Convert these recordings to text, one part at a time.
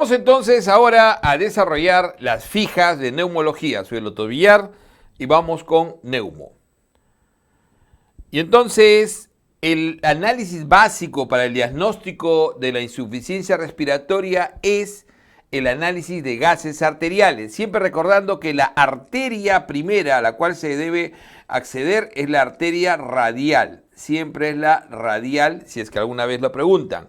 Vamos entonces ahora a desarrollar las fijas de neumología. Soy el doctor Villar y vamos con neumo. Y entonces, el análisis básico para el diagnóstico de la insuficiencia respiratoria es el análisis de gases arteriales. Siempre recordando que la arteria primera a la cual se debe acceder es la arteria radial. Siempre es la radial, si es que alguna vez lo preguntan.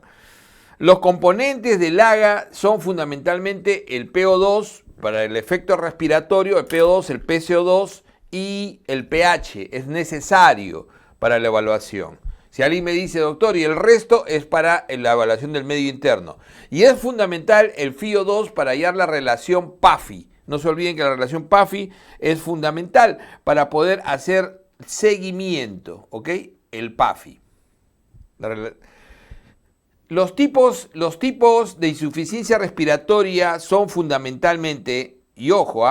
Los componentes del AGA son fundamentalmente el PO2 para el efecto respiratorio, el PO2, el PCO2 y el pH. Es necesario para la evaluación. Si alguien me dice, doctor, y el resto es para la evaluación del medio interno. Y es fundamental el FiO2 para hallar la relación PAFI. No se olviden que la relación PAFI es fundamental para poder hacer seguimiento, ¿ok? El PAFI. Los tipos de insuficiencia respiratoria son fundamentalmente, y ojo,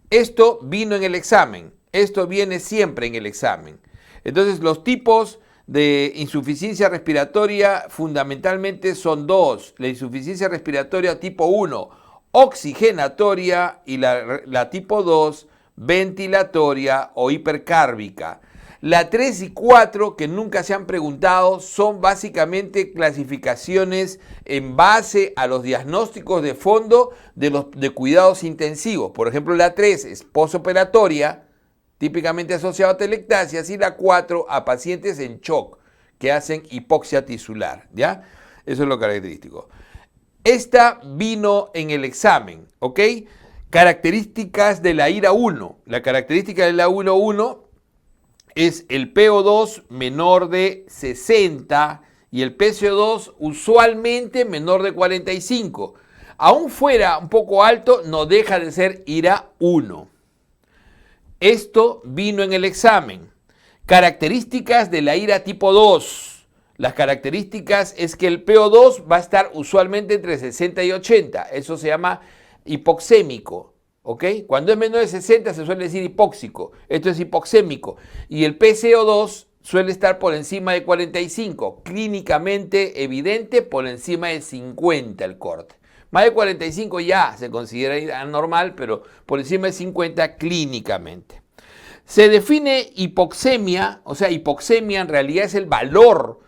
esto vino en el examen, esto viene siempre en el examen. Entonces los tipos de insuficiencia respiratoria fundamentalmente son dos: la insuficiencia respiratoria tipo 1, oxigenatoria, y la tipo 2, ventilatoria o hipercárbica. La 3 y 4, que nunca se han preguntado, son básicamente clasificaciones en base a los diagnósticos de fondo de cuidados intensivos. Por ejemplo, la 3 es posoperatoria, típicamente asociada a telectasias, y la 4 a pacientes en shock que hacen hipoxia tisular, ¿ya? Eso es lo característico. Esta vino en el examen, ¿ok? Características de la IRA 1. La característica de la 1.1 es el PO2 menor de 60 y el PCO2 usualmente menor de 45. Aún fuera un poco alto, no deja de ser IRA 1. Esto vino en el examen. Características de la IRA tipo 2. Las características es que el PO2 va a estar usualmente entre 60 y 80. Eso se llama hipoxémico. ¿Ok? Cuando es menor de 60 se suele decir hipóxico. Esto es hipoxémico. Y el PCO2 suele estar por encima de 45. Clínicamente evidente, por encima de 50 el corte. Más de 45 ya se considera anormal, pero por encima de 50 clínicamente. Se define hipoxemia, o sea, hipoxemia en realidad es el valor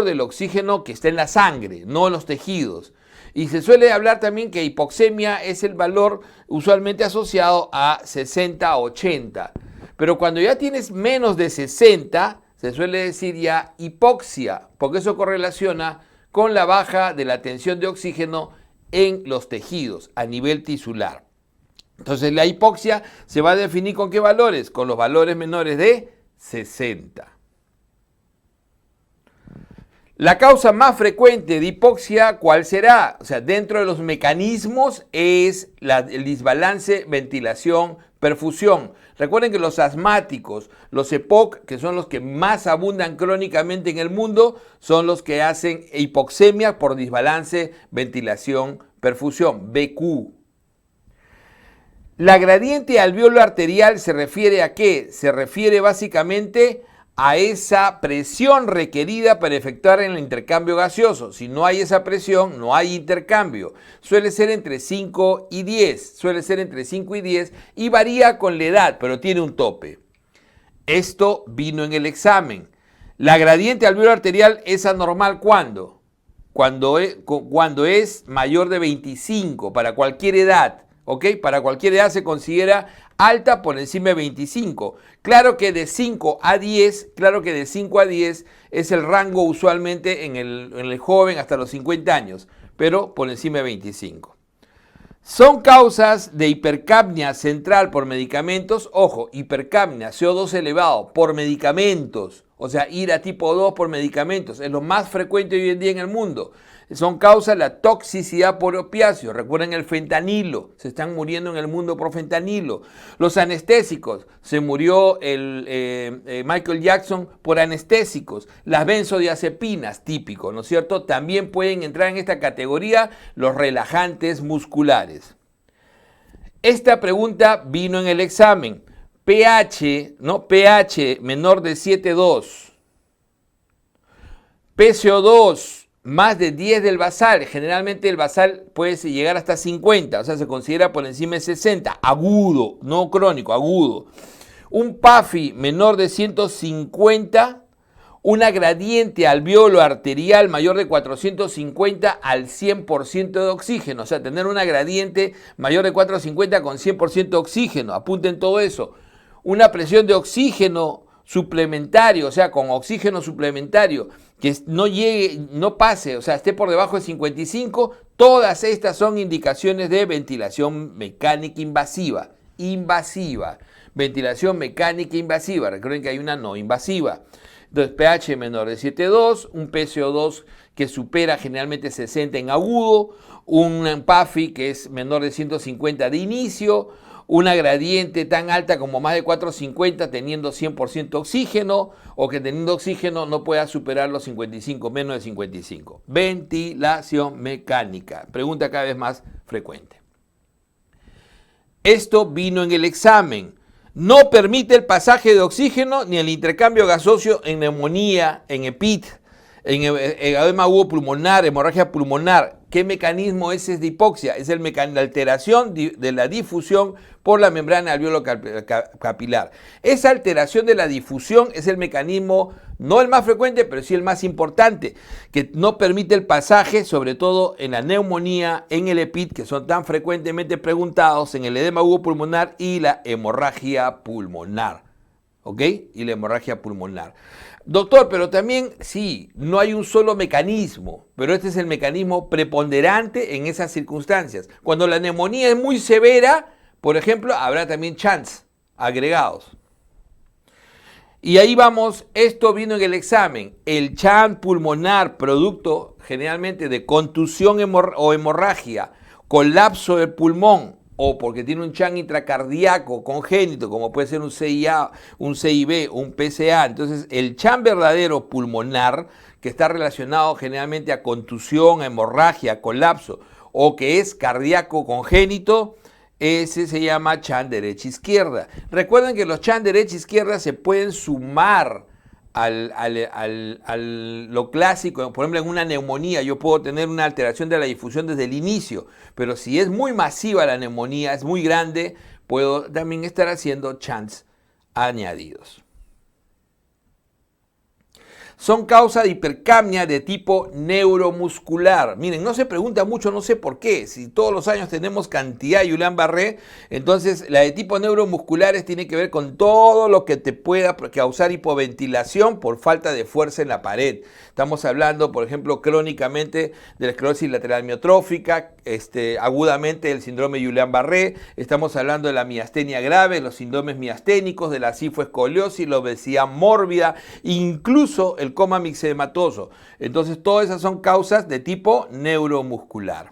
del oxígeno que está en la sangre, no en los tejidos. Y se suele hablar también que hipoxemia es el valor usualmente asociado a 60 a 80. Pero cuando ya tienes menos de 60, se suele decir ya hipoxia, porque eso correlaciona con la baja de la tensión de oxígeno en los tejidos a nivel tisular. Entonces la hipoxia se va a definir ¿con qué valores? Con los valores menores de 60. La causa más frecuente de hipoxia, ¿cuál será? O sea, dentro de los mecanismos es el desbalance ventilación-perfusión. Recuerden que los asmáticos, los EPOC, que son los que más abundan crónicamente en el mundo, son los que hacen hipoxemia por desbalance ventilación-perfusión, BQ. La gradiente alveolo arterial se refiere ¿a qué? Se refiere básicamente a esa presión requerida para efectuar el intercambio gaseoso. Si no hay esa presión, no hay intercambio. Suele ser entre 5 y 10. Suele ser entre 5 y 10 y varía con la edad, pero tiene un tope. Esto vino en el examen. La gradiente alveolo arterial es anormal ¿cuándo? Cuando es mayor de 25, para cualquier edad. ¿Ok? Para cualquier edad se considera alta por encima de 25. Claro que de 5 a 10 es el rango usualmente en el joven hasta los 50 años, pero por encima de 25. Son causas de hipercapnia central por medicamentos. Ojo, hipercapnia, CO2 elevado por medicamentos, o sea, IRA tipo 2 por medicamentos, es lo más frecuente hoy en día en el mundo. Son causas de la toxicidad por opiáceos. Recuerden el fentanilo, se están muriendo en el mundo por fentanilo. Los anestésicos, se murió Michael Jackson por anestésicos. Las benzodiazepinas, típico, ¿no es cierto? También pueden entrar en esta categoría los relajantes musculares. Esta pregunta vino en el examen. pH, ¿no? pH menor de 7,2. PCO2 más de 10 del basal. Generalmente el basal puede llegar hasta 50, o sea, se considera por encima de 60. Agudo, no crónico, agudo. Un PAFI menor de 150, una gradiente alveolo arterial mayor de 450 al 100% de oxígeno. O sea, tener una gradiente mayor de 450 con 100% de oxígeno. Apunten todo eso. Una presión de oxígeno suplementario, o sea, con oxígeno suplementario, que no llegue, no pase, o sea, esté por debajo de 55, todas estas son indicaciones de ventilación mecánica invasiva. Ventilación mecánica invasiva. Recuerden que hay una no invasiva. Entonces, pH menor de 7,2, un PCO2 que supera generalmente 60 en agudo, un PAFI que es menor de 150 de inicio, una gradiente tan alta como más de 450 teniendo 100% oxígeno, o que teniendo oxígeno no pueda superar los 55, menos de 55. Ventilación mecánica. Pregunta cada vez más frecuente. Esto vino en el examen. No permite el pasaje de oxígeno ni el intercambio gaseoso en neumonía, en EPIT, en edema agudo pulmonar, hemorragia pulmonar. ¿Qué mecanismo ese es de hipoxia? Es el mecanismo de alteración de la difusión por la membrana alveolo capilar. Esa alteración de la difusión es el mecanismo, no el más frecuente, pero sí el más importante, que no permite el pasaje, sobre todo en la neumonía, en el EPIT, que son tan frecuentemente preguntados, en el edema agudo pulmonar y la hemorragia pulmonar. ¿Ok? Y la hemorragia pulmonar. Doctor, pero también, sí, no hay un solo mecanismo, pero este es el mecanismo preponderante en esas circunstancias. Cuando la neumonía es muy severa, por ejemplo, habrá también chants agregados. Y ahí vamos, esto vino en el examen. El chant pulmonar, producto generalmente de contusión o hemorragia, colapso del pulmón, o porque tiene un chant intracardíaco congénito, como puede ser un CIA, un CIB, un PCA. Entonces, el chant verdadero pulmonar, que está relacionado generalmente a contusión, a hemorragia, a colapso, o que es cardíaco congénito, ese se llama chant derecha-izquierda. Recuerden que los chant derecha-izquierda se pueden sumar a lo clásico. Por ejemplo, en una neumonía yo puedo tener una alteración de la difusión desde el inicio, pero si es muy masiva la neumonía, es muy grande, puedo también estar haciendo chants añadidos. Son causa de hipercapnia de tipo neuromuscular. Miren, no se pregunta mucho, no sé por qué. Si todos los años tenemos cantidad de Guillain-Barré, entonces la de tipo neuromusculares tiene que ver con todo lo que te pueda causar hipoventilación por falta de fuerza en la pared. Estamos hablando, por ejemplo, crónicamente de la esclerosis lateral miotrófica, agudamente del síndrome de Guillain-Barré. Estamos hablando de la miastenia grave, los síndromes miasténicos, de la cifoescoliosis, la obesidad mórbida, incluso el coma mixedematoso. Entonces, todas esas son causas de tipo neuromuscular.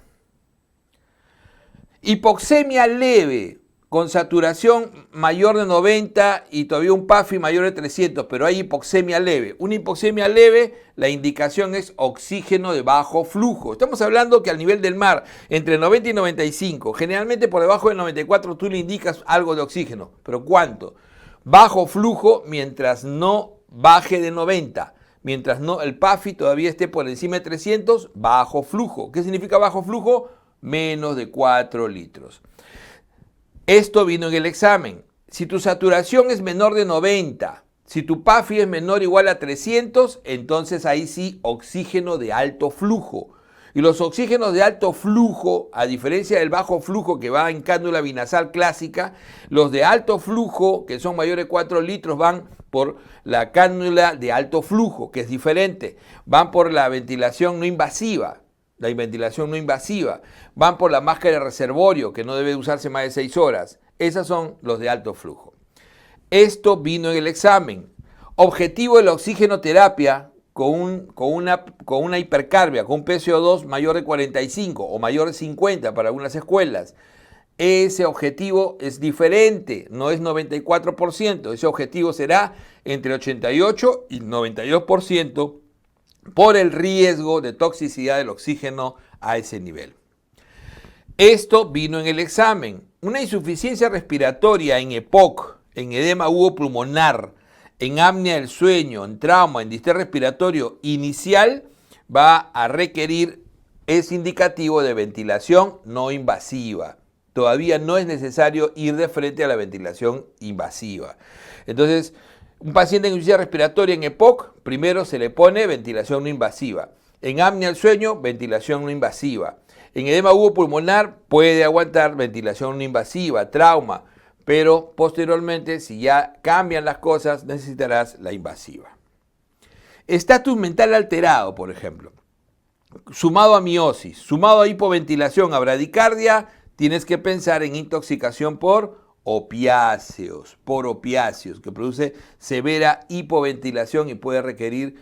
Hipoxemia leve, con saturación mayor de 90 y todavía un PAFI mayor de 300, pero hay hipoxemia leve. Una hipoxemia leve, la indicación es oxígeno de bajo flujo. Estamos hablando que al nivel del mar, entre 90 y 95, generalmente por debajo del 94 tú le indicas algo de oxígeno, pero ¿cuánto? Bajo flujo mientras no baje de 90. Mientras no el PAFI todavía esté por encima de 300, bajo flujo. ¿Qué significa bajo flujo? Menos de 4 litros. Esto vino en el examen. Si tu saturación es menor de 90, si tu PAFI es menor o igual a 300, entonces ahí sí oxígeno de alto flujo. Y los oxígenos de alto flujo, a diferencia del bajo flujo que va en cánula binasal clásica, los de alto flujo, que son mayores de 4 litros, van por la cánula de alto flujo, que es diferente. Van por la ventilación no invasiva, van por la máscara de reservorio, que no debe usarse más de 6 horas. Esas son los de alto flujo. Esto vino en el examen. Objetivo de la oxigenoterapia con una hipercarbia, con un PCO2 mayor de 45 o mayor de 50 para algunas escuelas. Ese objetivo es diferente, no es 94%. Ese objetivo será entre 88 y 92% por el riesgo de toxicidad del oxígeno a ese nivel. Esto vino en el examen. Una insuficiencia respiratoria en EPOC, en edema agudo pulmonar, en apnea del sueño, en trauma, en distrés respiratorio inicial, va a requerir, es indicativo de ventilación no invasiva. Todavía no es necesario ir de frente a la ventilación invasiva. Entonces, un paciente en insuficiencia respiratoria en EPOC, primero se le pone ventilación no invasiva. En apnea del sueño, ventilación no invasiva. En edema agudo pulmonar puede aguantar ventilación no invasiva, trauma, pero posteriormente, si ya cambian las cosas, necesitarás la invasiva. Estatus mental alterado, por ejemplo, sumado a miosis, sumado a hipoventilación, a bradicardia, tienes que pensar en intoxicación por opiáceos, que produce severa hipoventilación y puede requerir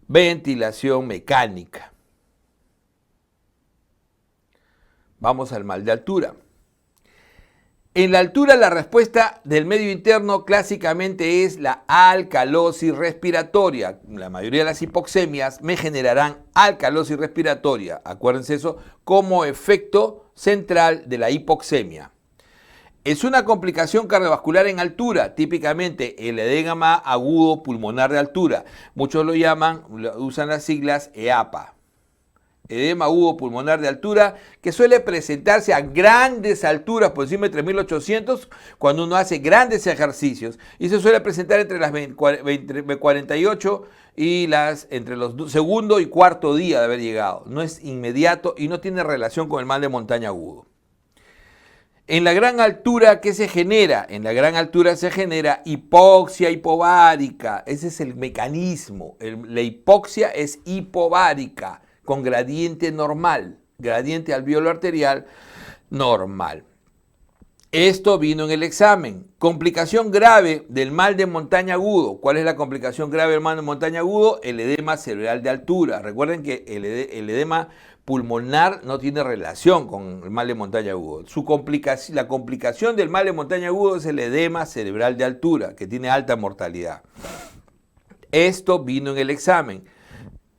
ventilación mecánica. Vamos al mal de altura. En la altura, la respuesta del medio interno clásicamente es la alcalosis respiratoria. La mayoría de las hipoxemias me generarán alcalosis respiratoria. Acuérdense eso como efecto central de la hipoxemia. Es una complicación cardiovascular en altura, típicamente el edema agudo pulmonar de altura. Muchos lo llaman, usan las siglas EAPA. Edema agudo pulmonar de altura, que suele presentarse a grandes alturas, por encima de 3800, cuando uno hace grandes ejercicios, y se suele presentar entre las 48 y entre los segundo y cuarto día de haber llegado. No es inmediato y no tiene relación con el mal de montaña agudo. En la gran altura, ¿qué se genera? En la gran altura se genera hipoxia hipovárica. Ese es el mecanismo. La hipoxia es hipovárica, con gradiente normal, gradiente alveolo arterial normal. Esto vino en el examen. Complicación grave del mal de montaña agudo. ¿Cuál es la complicación grave del mal de montaña agudo? El edema cerebral de altura. Recuerden que el edema pulmonar no tiene relación con el mal de montaña agudo. La complicación del mal de montaña agudo es el edema cerebral de altura, que tiene alta mortalidad. Esto vino en el examen.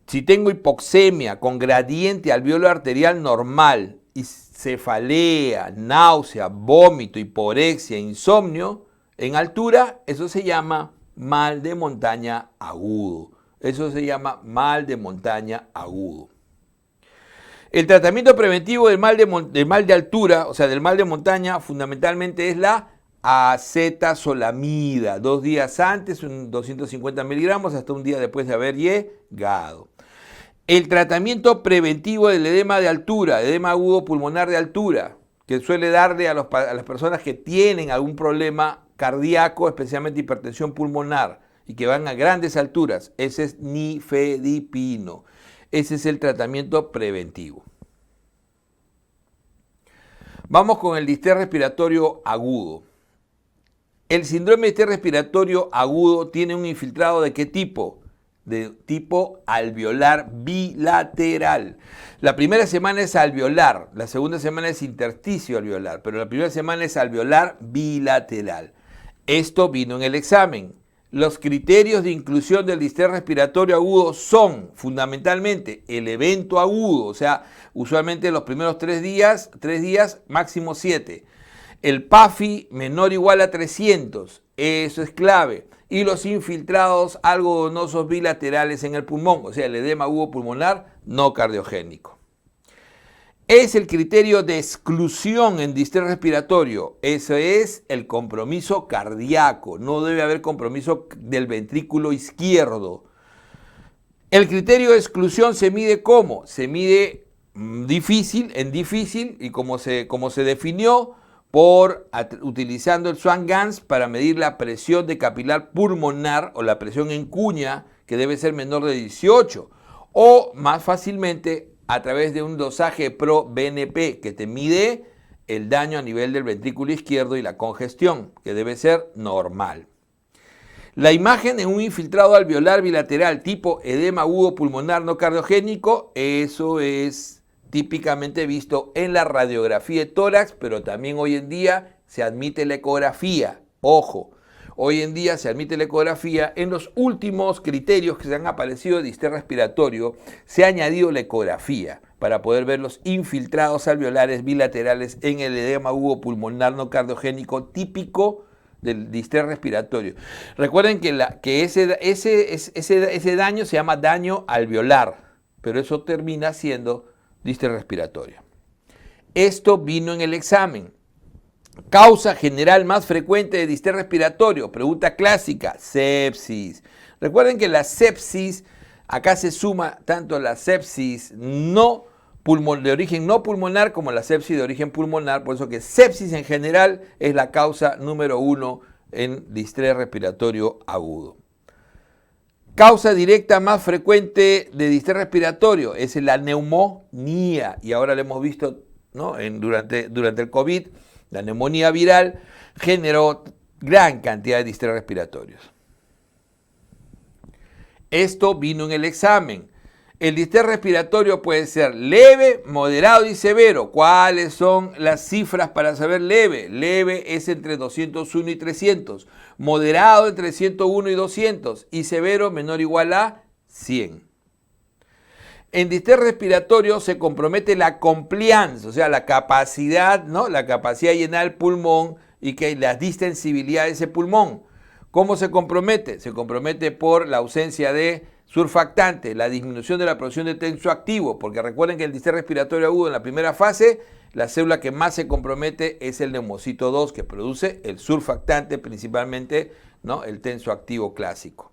Si tengo hipoxemia con gradiente alveolo arterial normal y cefalea, náusea, vómito, hiporexia, insomnio en altura, eso se llama mal de montaña agudo. Eso se llama mal de montaña agudo. El tratamiento preventivo del mal de altura, o sea, del mal de montaña, fundamentalmente es la acetazolamida. 2 días antes, 250 miligramos, hasta un día después de haber llegado. El tratamiento preventivo del edema de altura, edema agudo pulmonar de altura, que suele darle a las personas que tienen algún problema cardíaco, especialmente hipertensión pulmonar, y que van a grandes alturas, ese es nifedipino. Ese es el tratamiento preventivo. Vamos con el distrés respiratorio agudo. El síndrome de distrés respiratorio agudo tiene un infiltrado ¿de qué tipo? De tipo alveolar bilateral. La primera semana es alveolar, la segunda semana es intersticio alveolar, pero la primera semana es alveolar bilateral. Esto vino en el examen. Los criterios de inclusión del distrés respiratorio agudo son fundamentalmente el evento agudo, o sea, usualmente los primeros 3 días, máximo 7. El PAFI menor o igual a 300, eso es clave. Y los infiltrados algodonosos bilaterales en el pulmón, o sea, el edema agudo pulmonar no cardiogénico. Es el criterio de exclusión en distrés respiratorio. Eso es el compromiso cardíaco. No debe haber compromiso del ventrículo izquierdo. El criterio de exclusión se mide ¿cómo? Se mide en difícil y como se definió utilizando el Swan-Ganz para medir la presión de capilar pulmonar o la presión en cuña, que debe ser menor de 18, o más fácilmente a través de un dosaje pro-BNP que te mide el daño a nivel del ventrículo izquierdo y la congestión, que debe ser normal. La imagen en un infiltrado alveolar bilateral tipo edema agudo pulmonar no cardiogénico, eso es típicamente visto en la radiografía de tórax, pero también hoy en día se admite la ecografía. Ojo, hoy en día se admite la ecografía. En los últimos criterios que se han aparecido de distrés respiratorio, se ha añadido la ecografía para poder ver los infiltrados alveolares bilaterales en el edema agudo pulmonar no cardiogénico típico del distrés respiratorio. Recuerden que ese daño se llama daño alveolar, pero eso termina siendo distrés respiratorio. Esto vino en el examen. Causa general más frecuente de distrés respiratorio, pregunta clásica, sepsis. Recuerden que la sepsis, acá se suma tanto la sepsis de origen no pulmonar como la sepsis de origen pulmonar, por eso que sepsis en general es la causa número 1 en distrés respiratorio agudo. Causa directa más frecuente de distrés respiratorio es la neumonía, y ahora lo hemos visto, ¿no? durante el COVID, la neumonía viral generó gran cantidad de distrés respiratorios. Esto vino en el examen. El distrés respiratorio puede ser leve, moderado y severo. ¿Cuáles son las cifras para saber leve? Leve es entre 201 y 300. Moderado entre 101 y 200. Y severo menor o igual a 100. En distrés respiratorio se compromete la compliance, o sea, la capacidad, ¿no? La capacidad de llenar el pulmón y que la distensibilidad de ese pulmón. ¿Cómo se compromete? Se compromete por la ausencia de surfactante, la disminución de la producción de tensoactivo, porque recuerden que el distrés respiratorio agudo en la primera fase, la célula que más se compromete es el neumocito 2, que produce el surfactante, principalmente, ¿no? El tensoactivo clásico.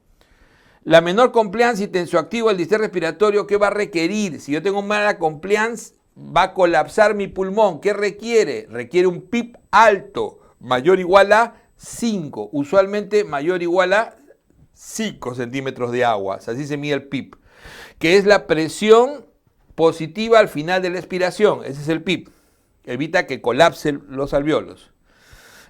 La menor compliance y tensoactivo del distrés respiratorio, ¿qué va a requerir? Si yo tengo mala compliance, va a colapsar mi pulmón. ¿Qué requiere? Requiere un PIP alto, mayor o igual a 5, usualmente mayor o igual a 5 centímetros de agua, así se mide el PIP, que es la presión positiva al final de la expiración. Ese es el PIP, evita que colapsen los alvéolos.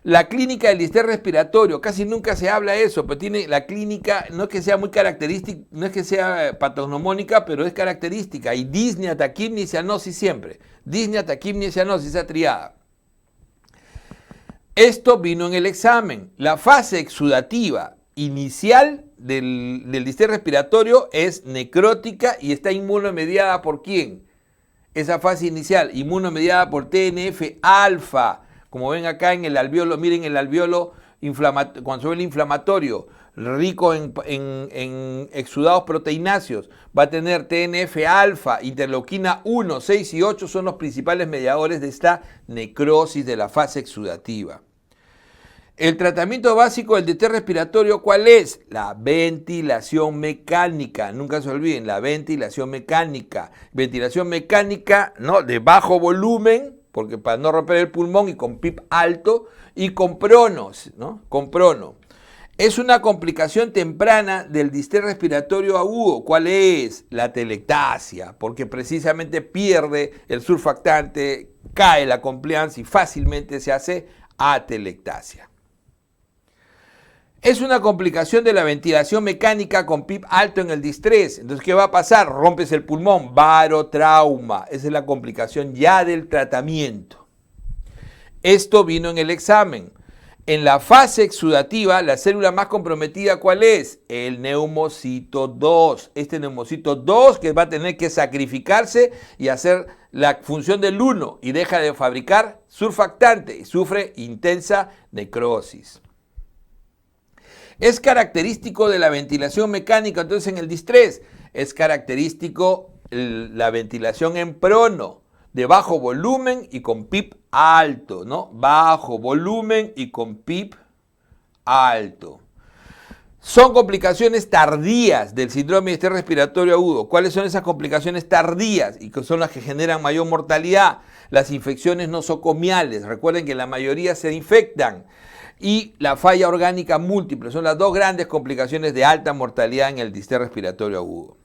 La clínica del distrés respiratorio, casi nunca se habla de eso, pero tiene la clínica, no es que sea muy característica, no es que sea patognomónica, pero es característica. Y disnea, taquipnia y cianosis siempre. Disnea, taquipnia y cianosis, esa triada. Esto vino en el examen. La fase exudativa inicial del distrés respiratorio es necrótica y está inmunomediada ¿por quién? Esa fase inicial, inmunomediada por TNF-alfa. Como ven acá en el alveolo, miren el alveolo cuando se ve el inflamatorio, rico en exudados proteináceos, va a tener TNF-alfa, interleuquina 1, 6 y 8 son los principales mediadores de esta necrosis de la fase exudativa. El tratamiento básico del distrés respiratorio, ¿cuál es? La ventilación mecánica. Nunca se olviden, la ventilación mecánica. Ventilación mecánica, ¿no? De bajo volumen, porque para no romper el pulmón, y con PIP alto, y con pronos, ¿no? Con prono. Es una complicación temprana del distrés respiratorio agudo. ¿Cuál es? La atelectasia, porque precisamente pierde el surfactante, cae la compliance y fácilmente se hace atelectasia. Es una complicación de la ventilación mecánica con PIP alto en el distrés. Entonces, ¿qué va a pasar? Rompes el pulmón, barotrauma. Esa es la complicación ya del tratamiento. Esto vino en el examen. En la fase exudativa, la célula más comprometida, ¿cuál es? El neumocito 2. Este neumocito 2 que va a tener que sacrificarse y hacer la función del 1 y deja de fabricar surfactante y sufre intensa necrosis. Es característico de la ventilación mecánica, entonces en el distrés, es característico la ventilación en prono, de bajo volumen y con PIP alto, ¿no? Bajo volumen y con PIP alto. Son complicaciones tardías del síndrome de distrés respiratorio agudo. ¿Cuáles son esas complicaciones tardías? Y que son las que generan mayor mortalidad. Las infecciones nosocomiales. Recuerden que la mayoría se infectan. Y la falla orgánica múltiple. Son las dos grandes complicaciones de alta mortalidad en el distrés respiratorio agudo.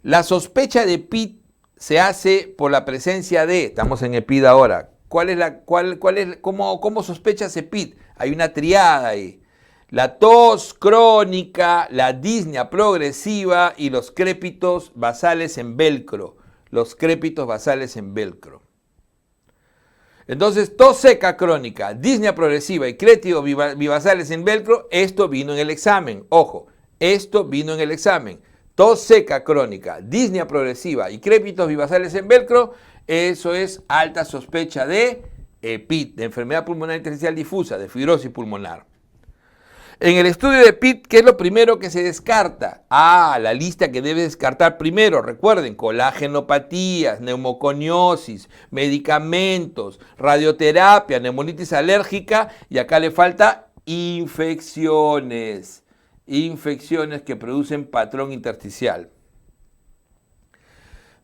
La sospecha de PID se hace por la presencia de, estamos en EPID ahora, ¿cómo sospechas PID? Hay una triada ahí. La tos crónica, la disnea progresiva y los crépitos basales en velcro. Los crépitos basales en velcro. Entonces, tos seca crónica, disnea progresiva y crépitos bibasales en velcro, esto vino en el examen. Ojo, esto vino en el examen. Tos seca crónica, disnea progresiva y crépitos bibasales en velcro, eso es alta sospecha de EPID, de enfermedad pulmonar intersticial difusa, de fibrosis pulmonar. En el estudio de Pitt, ¿qué es lo primero que se descarta? La lista que debe descartar primero, recuerden, colagenopatías, neumoconiosis, medicamentos, radioterapia, neumonitis alérgica y acá le falta infecciones, infecciones que producen patrón intersticial.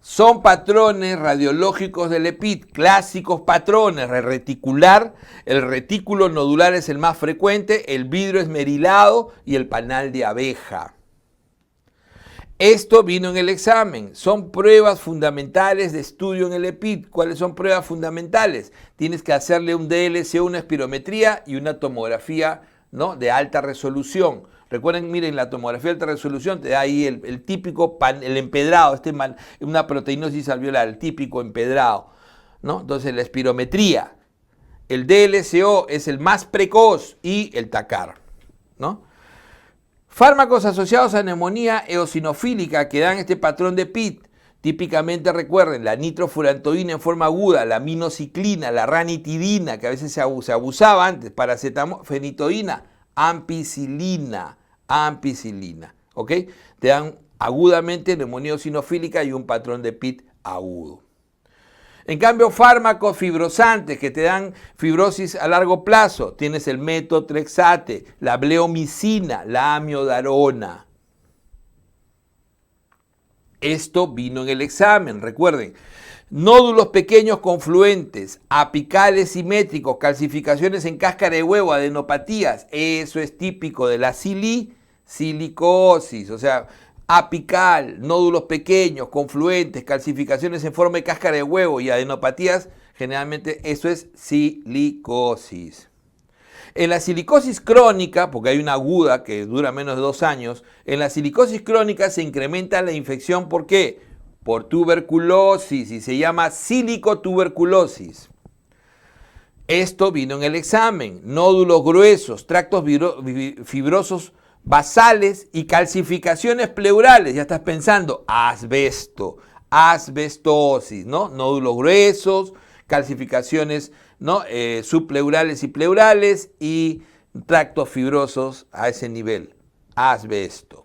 Son patrones radiológicos del EPIT, clásicos patrones, reticular, el retículo nodular es el más frecuente, el vidrio esmerilado y el panal de abeja. Esto vino en el examen, son pruebas fundamentales de estudio en el EPIT. ¿Cuáles son pruebas fundamentales? Tienes que hacerle un DLCO, una espirometría y una tomografía, ¿no?, de alta resolución. Recuerden, miren, la tomografía de alta resolución te da ahí el típico el empedrado, una proteinosis alveolar, el típico empedrado, ¿no? Entonces la espirometría, el DLCO es el más precoz y el TACAR, ¿no? Fármacos asociados a neumonía eosinofílica que dan este patrón de Pitt. Típicamente recuerden la nitrofurantoína en forma aguda, la minociclina, la ranitidina, que a veces se abusaba antes, paracetamol, fenitoína, ampicilina, ¿ok? Te dan agudamente neumonía eosinofílica y un patrón de Pitt agudo. En cambio, fármacos fibrosantes que te dan fibrosis a largo plazo, tienes el metotrexate, la bleomicina, la amiodarona. Esto vino en el examen, recuerden. Nódulos pequeños confluentes, apicales simétricos, calcificaciones en cáscara de huevo, adenopatías. Eso es típico de la silicosis, o sea, apical, nódulos pequeños, confluentes, calcificaciones en forma de cáscara de huevo y adenopatías. Generalmente eso es silicosis. En la silicosis crónica, porque hay una aguda que dura menos de 2 años, en la silicosis crónica se incrementa la infección. ¿Por qué? Por tuberculosis y se llama silicotuberculosis. Esto vino en el examen. Nódulos gruesos, tractos fibrosos basales y calcificaciones pleurales. Ya estás pensando, asbesto, asbestosis, ¿no? Nódulos gruesos, calcificaciones, ¿no?, subpleurales y pleurales y tractos fibrosos a ese nivel, asbesto.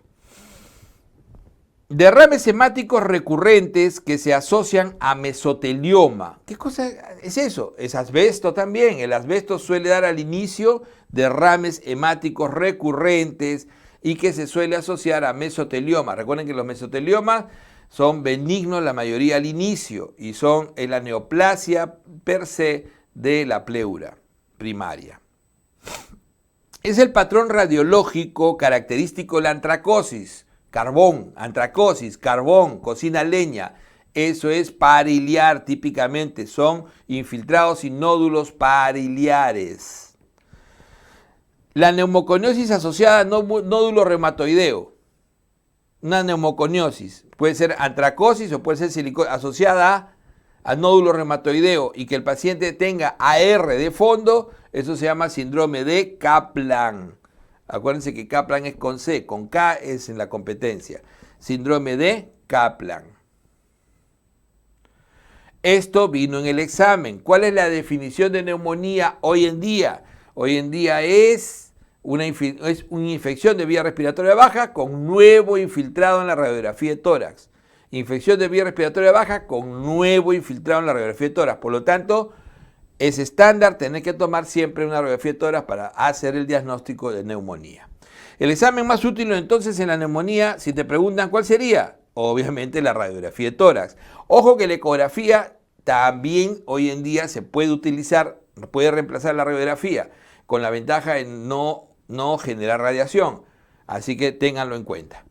Derrames hemáticos recurrentes que se asocian a mesotelioma. ¿Qué cosa es eso? Es asbesto también. El asbesto suele dar al inicio derrames hemáticos recurrentes y que se suele asociar a mesotelioma. Recuerden que los mesoteliomas son benignos la mayoría al inicio y son la neoplasia per se de la pleura primaria. Es el patrón radiológico característico de la antracosis. Carbón, antracosis, carbón, cocina leña. Eso es pariliar típicamente. Son infiltrados y nódulos pariliares. La neumoconiosis asociada a nódulo reumatoideo. Una neumoconiosis. Puede ser antracosis o puede ser asociada a nódulo reumatoideo y que el paciente tenga AR de fondo. Eso se llama síndrome de Kaplan. Acuérdense que Kaplan es con C, con K es en la competencia. Síndrome de Kaplan. Esto vino en el examen. ¿Cuál es la definición de neumonía hoy en día? Hoy en día es una infección de vía respiratoria baja con nuevo infiltrado en la radiografía de tórax. Infección de vía respiratoria baja con nuevo infiltrado en la radiografía de tórax. Por lo tanto, es estándar tener que tomar siempre una radiografía de tórax para hacer el diagnóstico de neumonía. El examen más útil entonces en la neumonía, si te preguntan cuál sería, obviamente la radiografía de tórax. Ojo que la ecografía también hoy en día se puede utilizar, puede reemplazar la radiografía, con la ventaja de no generar radiación. Así que ténganlo en cuenta.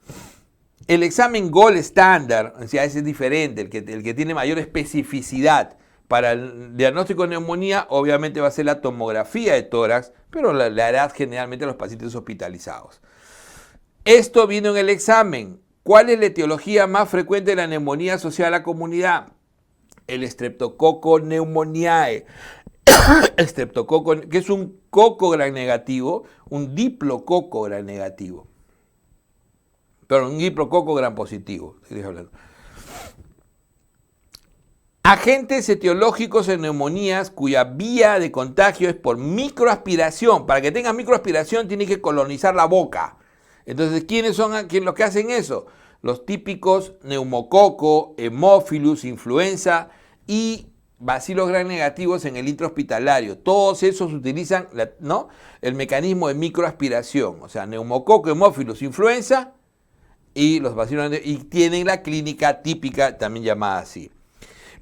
El examen Gold Standard, o sea, ese es diferente, el que tiene mayor especificidad. Para el diagnóstico de neumonía, obviamente va a ser la tomografía de tórax, pero la hará generalmente a los pacientes hospitalizados. Esto vino en el examen. ¿Cuál es la etiología más frecuente de la neumonía asociada a la comunidad? El Streptococcus pneumoniae. Streptococo, que es un coco gram negativo, un diplococo gram negativo. Pero un diplococo gram positivo, estoy hablando. Agentes etiológicos en neumonías cuya vía de contagio es por microaspiración. Para que tenga microaspiración tiene que colonizar la boca. Entonces, ¿quiénes son los que hacen eso? Los típicos neumococo, hemófilus, influenza y bacilos gram negativos en el intrahospitalario. Todos esos utilizan el mecanismo de microaspiración. O sea, neumococo, hemófilus, influenza y los bacilos y tienen la clínica típica también llamada así.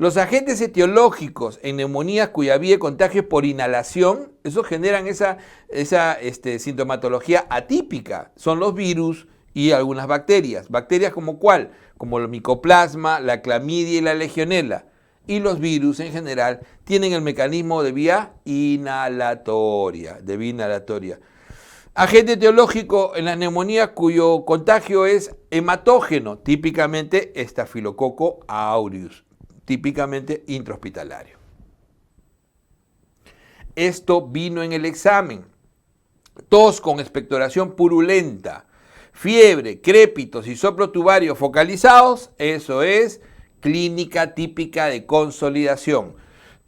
Los agentes etiológicos en neumonías cuya vía de contagio es por inhalación, esos generan esa sintomatología atípica. Son los virus y algunas bacterias. ¿Bacterias como cuál? Como el micoplasma, la clamidia y la legionela. Y los virus en general tienen el mecanismo de vía inhalatoria. Agente etiológico en las neumonías cuyo contagio es hematógeno, típicamente Staphylococcus aureus, típicamente intrahospitalario. Esto vino en el examen. Tos con expectoración purulenta, fiebre, crépitos y soplo tubario focalizados, eso es clínica típica de consolidación.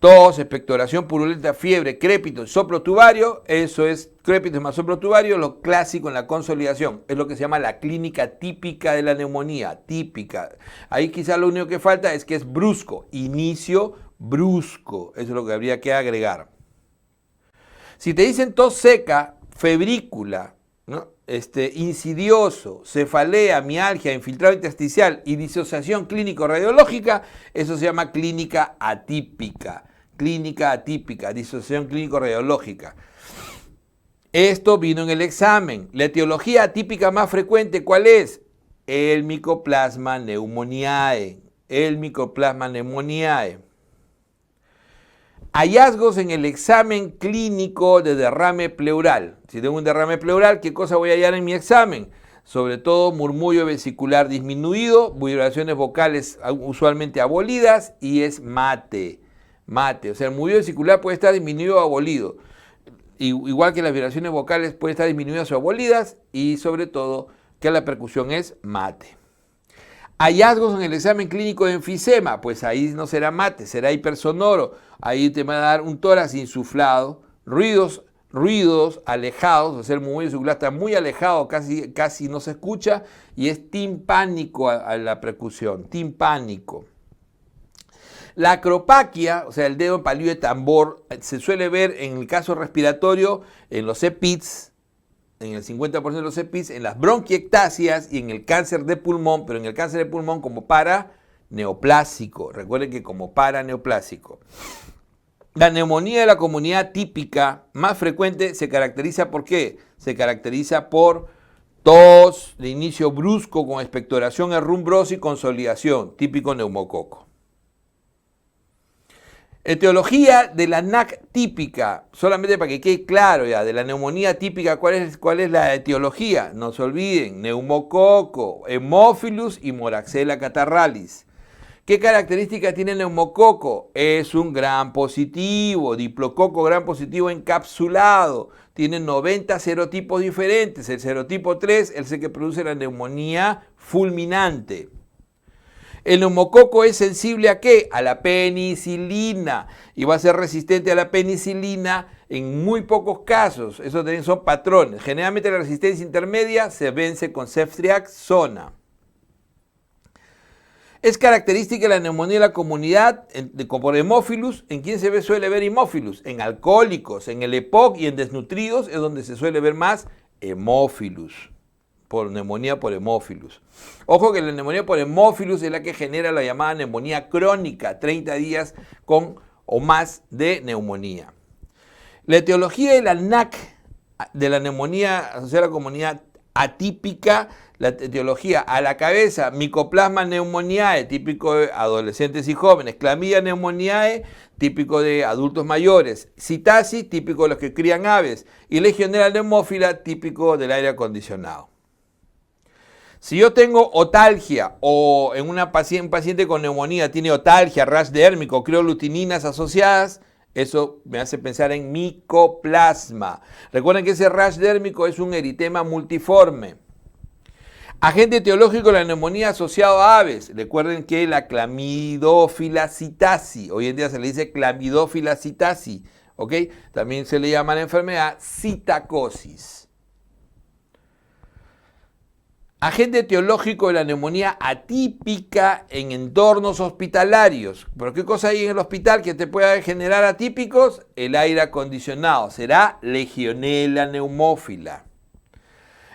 Tos, expectoración purulenta, fiebre, crépito y soplo tubario, eso es crépitos más soplo tubario, lo clásico en la consolidación. Es lo que se llama la clínica típica de la neumonía, típica. Ahí quizá lo único que falta es que es brusco, inicio brusco, eso es lo que habría que agregar. Si te dicen tos seca, febrícula, ¿no? Insidioso, cefalea, mialgia, infiltrado intersticial y disociación clínico-radiológica, eso se llama clínica atípica, disociación clínico-radiológica. Esto vino en el examen. La etiología atípica más frecuente, ¿cuál es? El Mycoplasma pneumoniae, Hallazgos en el examen clínico de derrame pleural. Si tengo un derrame pleural, ¿qué cosa voy a hallar en mi examen? Sobre todo murmullo vesicular disminuido, vibraciones vocales usualmente abolidas y es mate. O sea, el murmullo vesicular puede estar disminuido o abolido. Igual que las vibraciones vocales pueden estar disminuidas o abolidas y sobre todo que la percusión es mate. Hallazgos en el examen clínico de enfisema, pues ahí no será mate, será hipersonoro. Ahí te va a dar un tórax insuflado, ruidos alejados, o sea, el murmullo vesicular está muy alejado, casi no se escucha, y es timpánico a la percusión, timpánico. La acropaquia, o sea, el dedo en palillo de tambor, se suele ver en el caso respiratorio, en los EPITS, en el 50% de los EPIs, en las bronquiectasias y en el cáncer de pulmón, pero en el cáncer de pulmón como paraneoplásico. Recuerden que como paraneoplásico. La neumonía de la comunidad típica más frecuente se caracteriza ¿por qué? Se caracteriza por tos de inicio brusco con expectoración, herrumbrosa y consolidación, típico neumococo. Etiología de la NAC típica, solamente para que quede claro ya, de la neumonía típica, ¿cuál es la etiología? No se olviden, neumococo, hemófilus y moraxella catarrhalis. ¿Qué características tiene el neumococo? Es un gram positivo, diplococo gram positivo encapsulado, tiene 90 serotipos diferentes, el serotipo 3 es el que produce la neumonía fulminante. El neumococo es sensible ¿a qué? A la penicilina y va a ser resistente a la penicilina en muy pocos casos. Esos también son patrones. Generalmente la resistencia intermedia se vence con ceftriaxona. Es característica de la neumonía de la comunidad por hemófilus. ¿En quién suele ver hemófilus? En alcohólicos, en el EPOC y en desnutridos es donde se suele ver más hemófilus. Por neumonía por hemófilus. Ojo que la neumonía por hemófilus es la que genera la llamada neumonía crónica, 30 días con o más de neumonía. La etiología de la NAC, de la neumonía asociada a la comunidad atípica, la etiología a la cabeza, Mycoplasma pneumoniae, típico de adolescentes y jóvenes, Clamidia pneumoniae, típico de adultos mayores, Psittacis, típico de los que crían aves, y Legionella pneumófila, típico del aire acondicionado. Si yo tengo otalgia o en un paciente con neumonía tiene otalgia, rash dérmico, criolutininas asociadas, eso me hace pensar en micoplasma. Recuerden que ese rash dérmico es un eritema multiforme. Agente etiológico de la neumonía asociado a aves. Recuerden que la Clamidófila psittaci, hoy en día se le dice Clamidófila psittaci, ¿ok? También se le llama la enfermedad citacosis. Agente etiológico de la neumonía atípica en entornos hospitalarios. ¿Pero qué cosa hay en el hospital que te pueda generar atípicos? El aire acondicionado. Será Legionella pneumófila.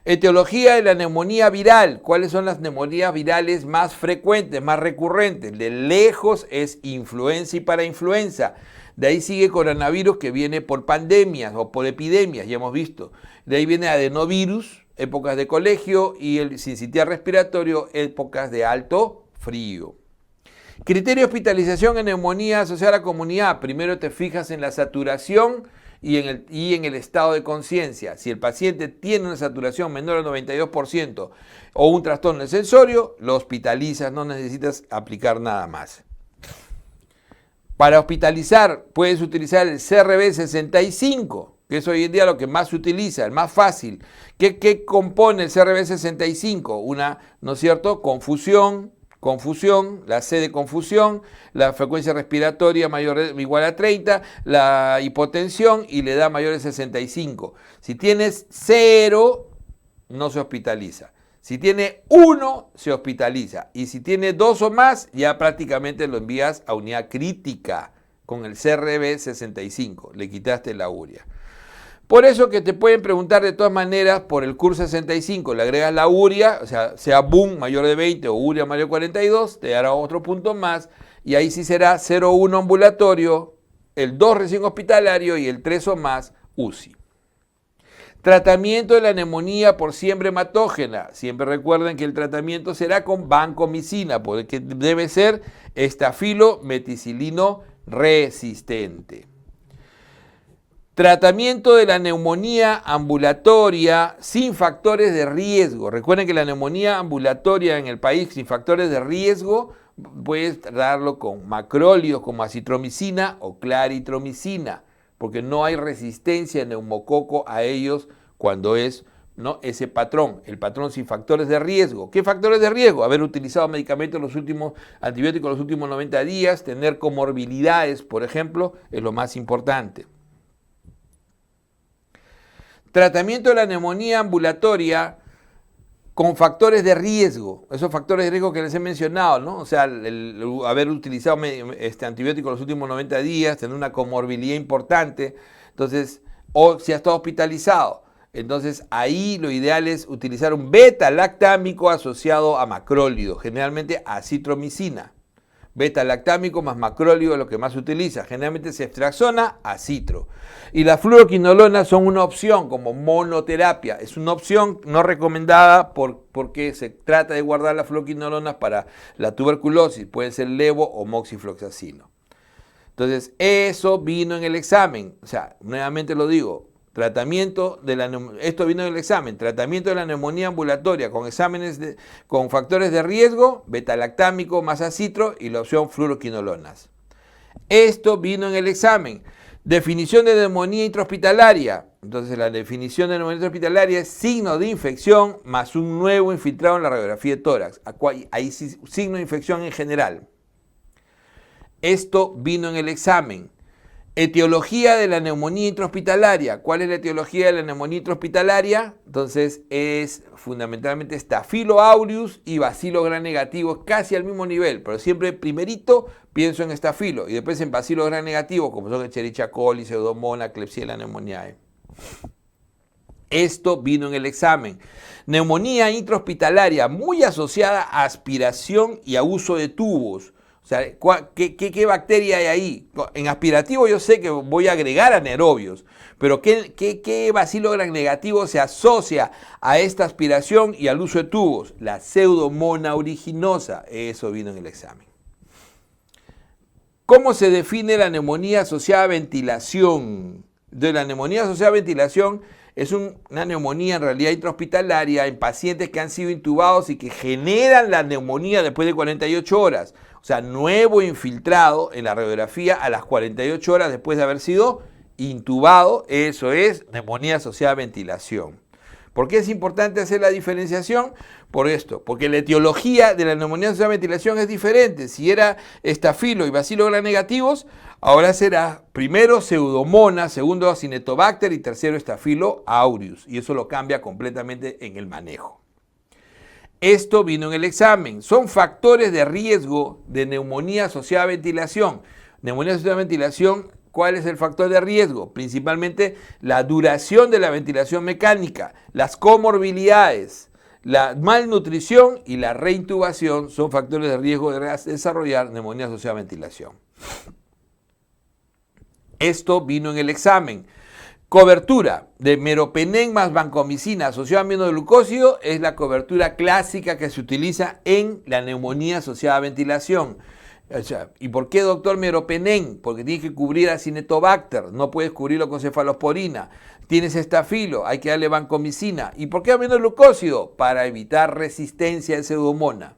Etiología de la neumonía viral. ¿Cuáles son las neumonías virales más frecuentes, más recurrentes? De lejos es influenza y parainfluenza. De ahí sigue coronavirus, que viene por pandemias o por epidemias, ya hemos visto. De ahí viene adenovirus, épocas de colegio, y el sincitial respiratorio, épocas de alto frío. Criterio de hospitalización en neumonía asociada a la comunidad. Primero te fijas en la saturación y en el estado de conciencia. Si el paciente tiene una saturación menor al 92% o un trastorno del sensorio, lo hospitalizas, no necesitas aplicar nada más. Para hospitalizar puedes utilizar el CRB65, que es hoy en día lo que más se utiliza, el más fácil. ¿Qué compone el CRB65? Una, ¿no es cierto?, confusión, la C de confusión, la frecuencia respiratoria mayor o igual a 30, la hipotensión y la edad mayor de 65. Si tienes 0, no se hospitaliza. Si tiene 1, se hospitaliza. Y si tiene 2 o más, ya prácticamente lo envías a unidad crítica con el CRB65. Le quitaste la urea. Por eso que te pueden preguntar de todas maneras por el CUR 65, le agregas la urea, o sea BUN mayor de 20 o urea mayor de 42, te dará otro punto más, y ahí sí será 0,1 ambulatorio, el 2 recién hospitalario y el 3 o más UCI. Tratamiento de la neumonía por siembra hematógena. Siempre recuerden que el tratamiento será con vancomicina, porque debe ser estafilo meticilino resistente. Tratamiento de la neumonía ambulatoria sin factores de riesgo. Recuerden que la neumonía ambulatoria en el país sin factores de riesgo puedes darlo con macrólidos como acitromicina o claritromicina, porque no hay resistencia de neumococo a ellos cuando es, ¿no?, ese patrón, el patrón sin factores de riesgo. ¿Qué factores de riesgo? Haber utilizado medicamentos antibióticos los últimos 90 días, tener comorbilidades, por ejemplo, es lo más importante. Tratamiento de la neumonía ambulatoria con factores de riesgo, esos factores de riesgo que les he mencionado, ¿no? O sea, haber utilizado antibióticos los últimos 90 días, tener una comorbilidad importante, entonces, o si ha estado hospitalizado. Entonces, ahí lo ideal es utilizar un beta-lactámico asociado a macrólido, generalmente acitromicina. Beta-lactámico más macrólido es lo que más se utiliza. Generalmente ceftriaxona, acitro. Y las fluoroquinolonas son una opción como monoterapia. Es una opción no recomendada porque se trata de guardar las fluoroquinolonas para la tuberculosis. Puede ser levo o moxifloxacino. Entonces, eso vino en el examen. O sea, nuevamente lo digo. Esto vino en el examen, tratamiento de la neumonía ambulatoria con con factores de riesgo, beta-lactámico más acitro y la opción fluoroquinolonas. Esto vino en el examen. Definición de neumonía intrahospitalaria. Entonces la definición de neumonía intrahospitalaria es signo de infección más un nuevo infiltrado en la radiografía de tórax. Ahí sí, signo de infección en general. Esto vino en el examen. Etiología de la neumonía intrahospitalaria. ¿Cuál es la etiología de la neumonía intrahospitalaria? Entonces es fundamentalmente Staphylo aureus y Bacillus gram negativo, casi al mismo nivel, pero siempre primerito pienso en Staphylo y después en Bacillus gram negativo, como son Escherichia coli, Pseudomonas, Klebsiella pneumoniae. Esto vino en el examen. Neumonía intrahospitalaria muy asociada a aspiración y a uso de tubos. O sea, ¿qué bacteria hay ahí? En aspirativo yo sé que voy a agregar anaerobios, pero ¿qué bacilo gram negativo se asocia a esta aspiración y al uso de tubos? La Pseudomonas aeruginosa, eso vino en el examen. ¿Cómo se define la neumonía asociada a ventilación? De la neumonía asociada a ventilación es una neumonía en realidad intrahospitalaria en pacientes que han sido intubados y que generan la neumonía después de 48 horas. O sea, nuevo infiltrado en la radiografía a las 48 horas después de haber sido intubado. Eso es neumonía asociada a ventilación. ¿Por qué es importante hacer la diferenciación? Por esto, porque la etiología de la neumonía asociada a ventilación es diferente. Si era estafilo y bacilo gram negativos, ahora será primero Pseudomonas, segundo Acinetobacter y tercero Staphylo aureus. Y eso lo cambia completamente en el manejo. Esto vino en el examen. Son factores de riesgo de neumonía asociada a ventilación. Neumonía asociada a ventilación, ¿cuál es el factor de riesgo? Principalmente la duración de la ventilación mecánica, las comorbilidades, la malnutrición y la reintubación son factores de riesgo de desarrollar neumonía asociada a ventilación. Esto vino en el examen. Cobertura de meropenem más vancomicina asociada a aminoglucósido es la cobertura clásica que se utiliza en la neumonía asociada a ventilación. O sea, ¿y por qué, doctor, meropenem? Porque tienes que cubrir a Acinetobacter, no puedes cubrirlo con cefalosporina. Tienes estafilo, hay que darle vancomicina. ¿Y por qué aminoglucósido? Para evitar resistencia de pseudomona.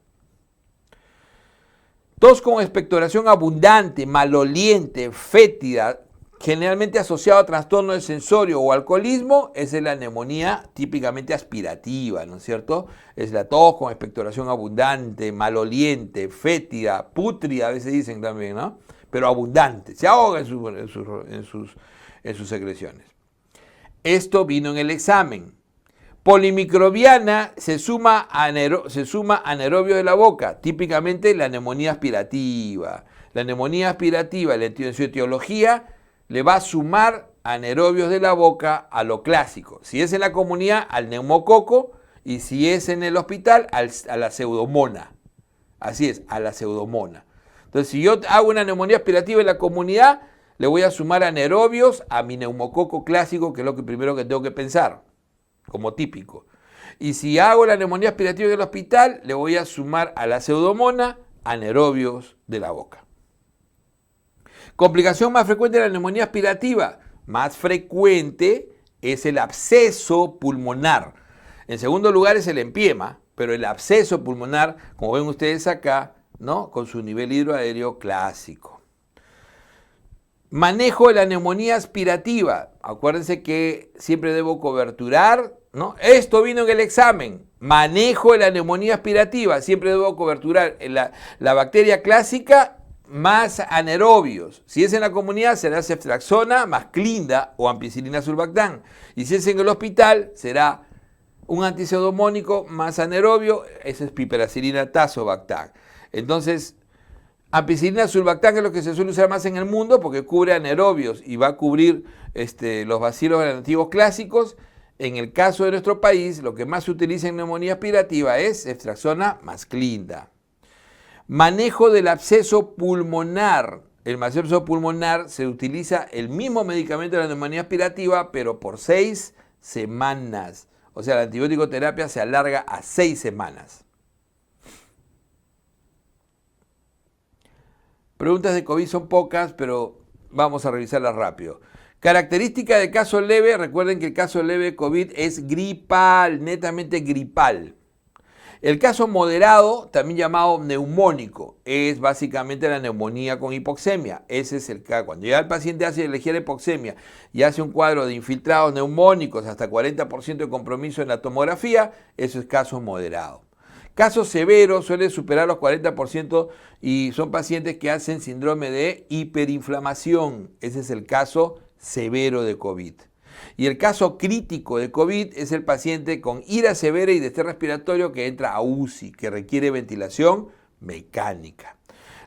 Tos con expectoración abundante, maloliente, fétida, generalmente asociado a trastorno del sensorio o alcoholismo, es la neumonía típicamente aspirativa, ¿no es cierto? Es la tos con expectoración abundante, maloliente, fétida, pútrida, a veces dicen también, ¿no? Pero abundante, se ahoga en sus secreciones. Esto vino en el examen. Polimicrobiana se suma anaerobio de la boca, típicamente la neumonía aspirativa. La neumonía aspirativa, en su etiología, le va a sumar anaerobios de la boca a lo clásico. Si es en la comunidad, al neumococo, y si es en el hospital, a la pseudomona. Así es, a la pseudomona. Entonces, si yo hago una neumonía aspirativa en la comunidad, le voy a sumar anaerobios a mi neumococo clásico, que es lo primero que tengo que pensar, como típico. Y si hago la neumonía aspirativa en el hospital, le voy a sumar a la pseudomona anaerobios de la boca. Complicación más frecuente de la neumonía aspirativa. Más frecuente es el absceso pulmonar. En segundo lugar es el empiema, pero el absceso pulmonar, como ven ustedes acá, ¿no? Con su nivel hidroaéreo clásico. Manejo de la neumonía aspirativa. Acuérdense que siempre debo coberturar, ¿no? Esto vino en el examen. Manejo de la neumonía aspirativa. Siempre debo coberturar la bacteria clásica más anaerobios. Si es en la comunidad, será ceftriaxona más clinda o ampicilina sulbactam. Y si es en el hospital, será un antipseudomónico más anaerobio, ese es piperacilina tazobactam. Entonces, ampicilina sulbactam es lo que se suele usar más en el mundo porque cubre anaerobios y va a cubrir los bacilos nativos clásicos. En el caso de nuestro país, lo que más se utiliza en neumonía aspirativa es ceftriaxona más clinda. Manejo del absceso pulmonar. El absceso pulmonar se utiliza el mismo medicamento de la neumonía aspirativa, pero por 6 semanas. O sea, la antibiótico terapia se alarga a 6 semanas. Preguntas de COVID son pocas, pero vamos a revisarlas rápido. Característica de caso leve. Recuerden que el caso leve de COVID es gripal, netamente gripal. El caso moderado, también llamado neumónico, es básicamente la neumonía con hipoxemia. Ese es el caso. Cuando ya el paciente hace ligera hipoxemia y hace un cuadro de infiltrados neumónicos hasta 40% de compromiso en la tomografía, eso es caso moderado. Casos severos suelen superar los 40% y son pacientes que hacen síndrome de hiperinflamación. Ese es el caso severo de COVID. Y el caso crítico de COVID es el paciente con ira severa y distrés respiratorio que entra a UCI, que requiere ventilación mecánica.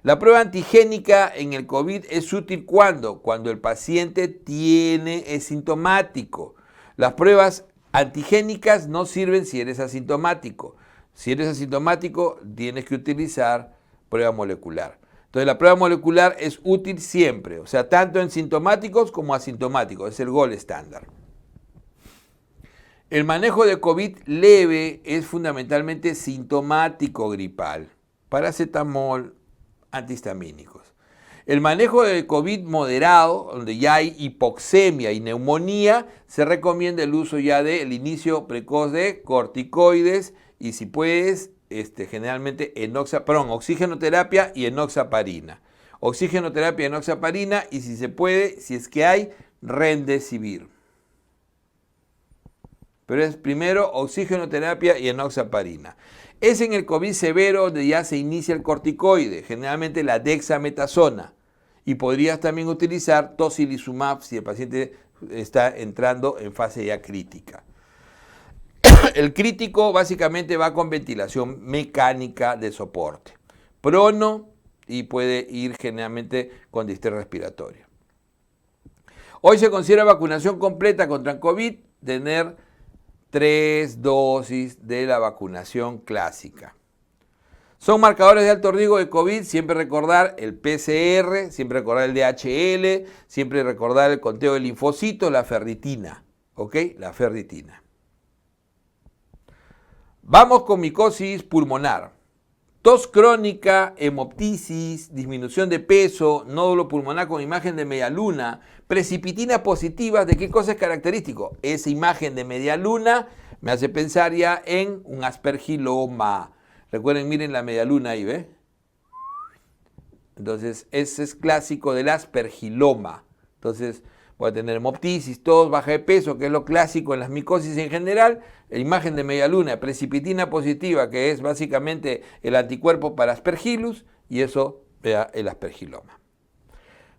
La prueba antigénica en el COVID es útil cuando el paciente es sintomático. Las pruebas antigénicas no sirven si eres asintomático. Si eres asintomático, tienes que utilizar prueba molecular. Entonces la prueba molecular es útil siempre, o sea, tanto en sintomáticos como asintomáticos, es el gold estándar. El manejo de COVID leve es fundamentalmente sintomático gripal, paracetamol, antihistamínicos. El manejo de COVID moderado, donde ya hay hipoxemia y neumonía, se recomienda el uso ya del inicio precoz de corticoides y si puedes, generalmente oxigenoterapia y enoxaparina. Oxigenoterapia y enoxaparina y si se puede, si es que hay, remdesivir. pero es primero oxigenoterapia y enoxaparina. Es en el COVID severo donde ya se inicia el corticoide, generalmente la dexametasona, y podrías también utilizar tocilizumab si el paciente está entrando en fase ya crítica. El crítico básicamente va con ventilación mecánica de soporte, prono, y puede ir generalmente con distrés respiratorio. Hoy se considera vacunación completa contra el COVID tener 3 dosis de la vacunación clásica. Son marcadores de alto riesgo de COVID, siempre recordar el PCR, siempre recordar el DHL, siempre recordar el conteo de linfocitos, la ferritina, ¿ok? La ferritina. Vamos con micosis pulmonar. Tos crónica, hemoptisis, disminución de peso, nódulo pulmonar con imagen de media luna, precipitinas positivas. ¿De qué cosa es característico? Esa imagen de media luna me hace pensar ya en un aspergiloma. Recuerden, miren la media luna ahí, ¿ve? Entonces, ese es clásico del aspergiloma. Entonces, voy a tener hemoptisis, tos, baja de peso, que es lo clásico en las micosis en general. La imagen de media luna, precipitina positiva, que es básicamente el anticuerpo para aspergillus, y eso, vea, el aspergiloma.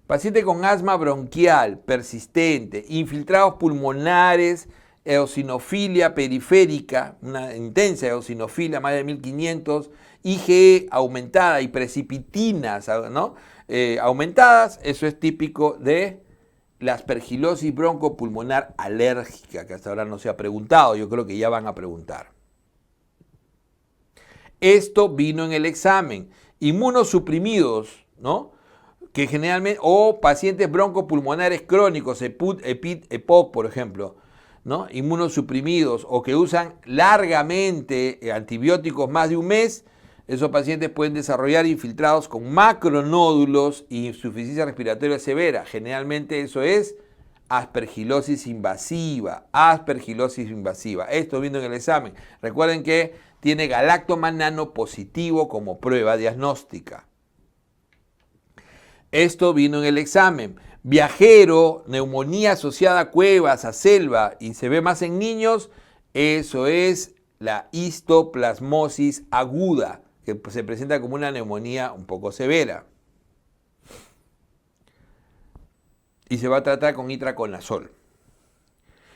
Paciente con asma bronquial persistente, infiltrados pulmonares, eosinofilia periférica, una intensa eosinofilia, más de 1500, IgE aumentada y precipitinas, ¿no? Aumentadas, eso es típico de la aspergilosis broncopulmonar alérgica, que hasta ahora no se ha preguntado, yo creo que ya van a preguntar. Esto vino en el examen. Inmunosuprimidos, ¿no? Que generalmente, o pacientes broncopulmonares crónicos, EPOC, por ejemplo, ¿no? Inmunosuprimidos o que usan largamente antibióticos más de un mes, esos pacientes pueden desarrollar infiltrados con macronódulos y insuficiencia respiratoria severa. Generalmente eso es aspergilosis invasiva, Esto vino en el examen. Recuerden que tiene galactomanano positivo como prueba diagnóstica. Esto vino en el examen. Viajero, neumonía asociada a cuevas, a selva, y se ve más en niños, eso es la histoplasmosis aguda, que se presenta como una neumonía un poco severa. Y se va a tratar con itraconazol.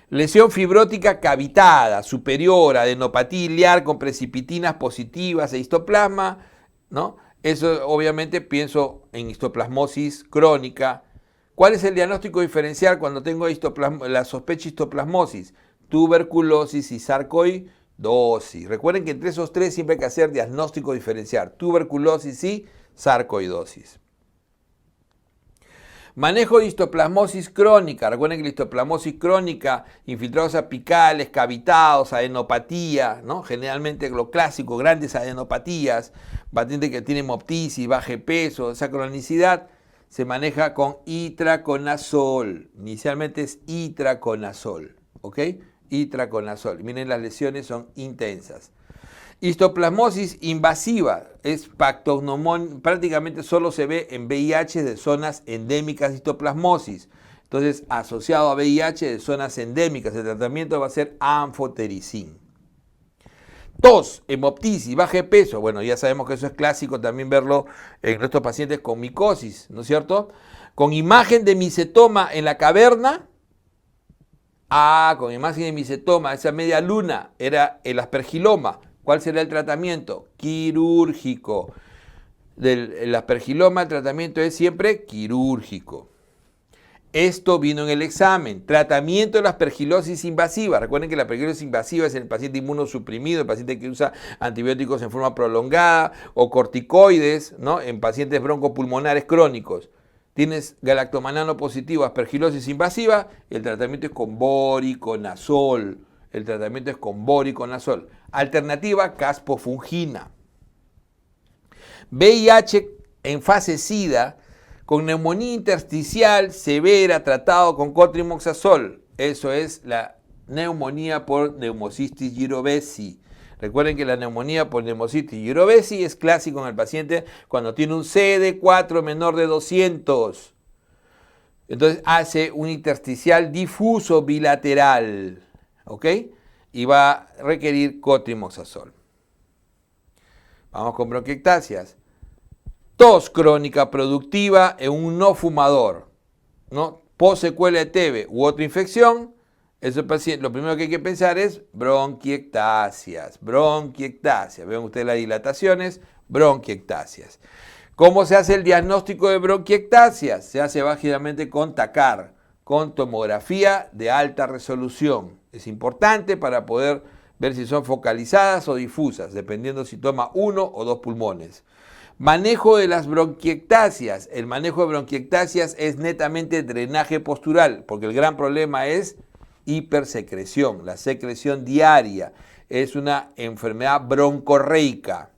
Lesión fibrótica cavitada, superior, adenopatía iliar con precipitinas positivas e histoplasma, ¿no? Eso obviamente pienso en histoplasmosis crónica. ¿Cuál es el diagnóstico diferencial cuando tengo la sospecha de histoplasmosis? Tuberculosis y sarcoidosis. Recuerden que entre esos tres siempre hay que hacer diagnóstico diferencial. Tuberculosis y sarcoidosis. Manejo de histoplasmosis crónica. Recuerden que la histoplasmosis crónica, infiltrados apicales, cavitados, adenopatía, ¿no? Generalmente lo clásico, grandes adenopatías, paciente que tiene hemoptisis, baja de peso, esa cronicidad, se maneja con itraconazol. Inicialmente es itraconazol, ¿ok? Itraconazol. Miren, las lesiones son intensas. Histoplasmosis invasiva es prácticamente solo se ve en VIH de zonas endémicas de histoplasmosis. Entonces, asociado a VIH de zonas endémicas, el tratamiento va a ser anfotericin. Tos, hemoptisis, baja de peso. Bueno, ya sabemos que eso es clásico también verlo en nuestros pacientes con micosis, ¿no es cierto? Con imagen de micetoma en la caverna. Con imagen de micetoma, esa media luna era el aspergiloma. ¿Cuál será el tratamiento? Quirúrgico. El aspergiloma, el tratamiento es siempre quirúrgico. Esto vino en el examen. Tratamiento de la aspergilosis invasiva. Recuerden que la aspergilosis invasiva es el paciente inmunosuprimido, el paciente que usa antibióticos en forma prolongada o corticoides, ¿no? En pacientes broncopulmonares crónicos. Tienes galactomanano positivo, aspergilosis invasiva, el tratamiento es con voriconazol. Alternativa, caspofungina. VIH en fase SIDA con neumonía intersticial severa tratado con cotrimoxazol. Eso es la neumonía por neumocistis girovesi. Recuerden que la neumonía por neumocistis girovesi es clásico en el paciente cuando tiene un CD4 menor de 200. Entonces hace un intersticial difuso bilateral, ¿ok? y va a requerir cotrimoxazol. Vamos con bronquiectasias. Tos crónica productiva en un no fumador, ¿no? Post secuela de TB u otra infección. Eso, paciente, lo primero que hay que pensar es bronquiectasias. Vean ustedes las dilataciones, bronquiectasias. ¿Cómo se hace el diagnóstico de bronquiectasias? Se hace básicamente con TACAR, con tomografía de alta resolución. Es importante para poder ver si son focalizadas o difusas, dependiendo si toma uno o dos pulmones. Manejo de las bronquiectasias. El manejo de bronquiectasias es netamente drenaje postural, porque el gran problema es hipersecreción, la secreción diaria. Es una enfermedad broncorreica.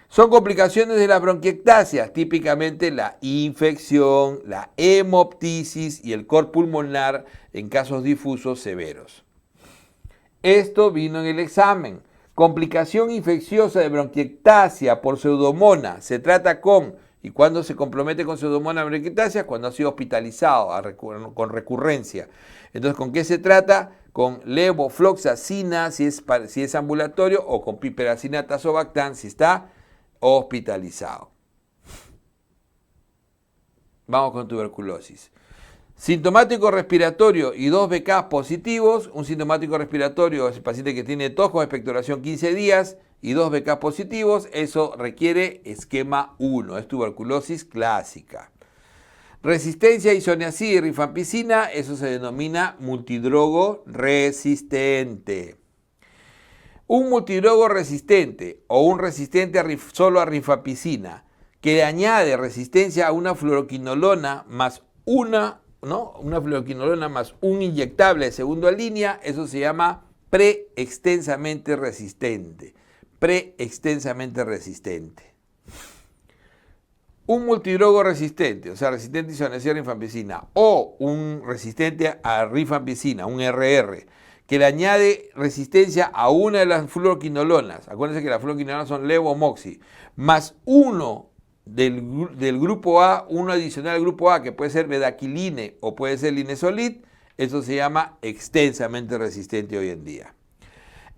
Son complicaciones de las bronquiectasias, típicamente la infección, la hemoptisis y el cor pulmonar en casos difusos severos. Esto vino en el examen. Complicación infecciosa de bronquiectasia por pseudomonas. Se trata con, ¿y cuándo se compromete con pseudomonas bronquiectasia? Cuando ha sido hospitalizado con recurrencia. Entonces, ¿con qué se trata? Con levofloxacina si es ambulatorio o con piperacina tazobactam si está hospitalizado. Vamos con tuberculosis. Sintomático respiratorio y 2 BK positivos. Un sintomático respiratorio es el paciente que tiene tos con expectoración 15 días y 2 BK positivos. Eso requiere esquema 1, es tuberculosis clásica. Resistencia a isoniazid y rifampicina, eso se denomina multidrogo resistente. Un multidrogo resistente o un resistente solo a rifampicina que le añade resistencia a una fluoroquinolona más una fluoroquinolona más un inyectable de segunda línea, eso se llama preextensamente resistente. Preextensamente resistente. Un multidrogo resistente, o sea, resistente a isoniazid y rifampicina, o un resistente a rifampicina, un RR, que le añade resistencia a una de las fluoroquinolonas. Acuérdense que las fluoroquinolonas son levomoxi, más uno del grupo A, uno adicional al grupo A, que puede ser bedaquiline o puede ser linezolid, eso se llama extensamente resistente hoy en día.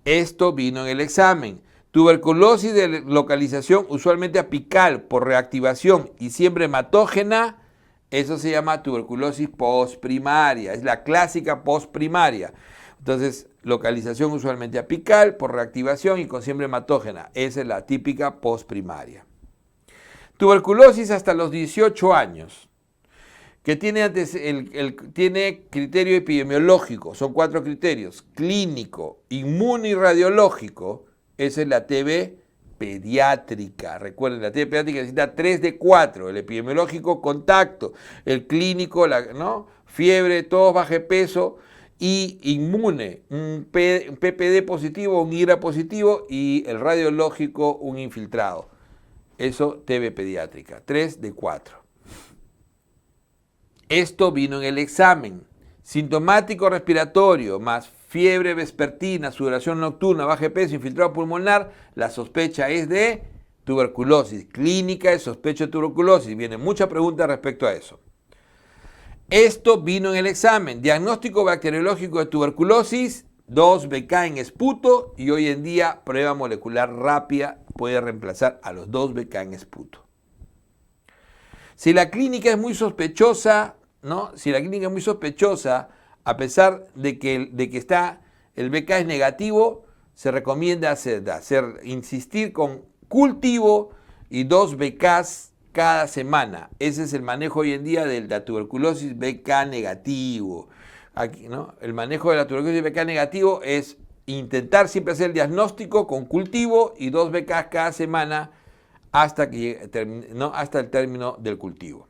Esto vino en el examen. Tuberculosis de localización usualmente apical por reactivación y siempre hematógena, eso se llama tuberculosis postprimaria, es la clásica postprimaria. Entonces, localización usualmente apical por reactivación y con siempre hematógena, esa es la típica postprimaria. Tuberculosis hasta los 18 años, que tiene, tiene criterio epidemiológico, son 4 criterios, clínico, inmune y radiológico, esa es la TB pediátrica. Recuerden, la TB pediátrica necesita 3 de 4, el epidemiológico, contacto, el clínico, fiebre, tos, bajo peso, y inmune, un PPD positivo, un IRA positivo, y el radiológico, un infiltrado. Eso, TB pediátrica, 3 de 4. Esto vino en el examen. Sintomático respiratorio más fiebre vespertina, sudoración nocturna, bajo peso, infiltrado pulmonar, la sospecha es de tuberculosis. Clínica de sospecha de tuberculosis. Vienen muchas preguntas respecto a eso. Esto vino en el examen. Diagnóstico bacteriológico de tuberculosis, 2 BK en esputo, y hoy en día prueba molecular rápida puede reemplazar a los 2 BK en esputo. Si la clínica es muy sospechosa, Si la clínica es muy sospechosa, a pesar de que el BK es negativo, se recomienda insistir con cultivo y 2 BKs cada semana. Ese es el manejo hoy en día de la tuberculosis BK negativo. Aquí, el manejo de la tuberculosis BK negativo es intentar siempre hacer el diagnóstico con cultivo y 2 BKs cada semana hasta el término del cultivo.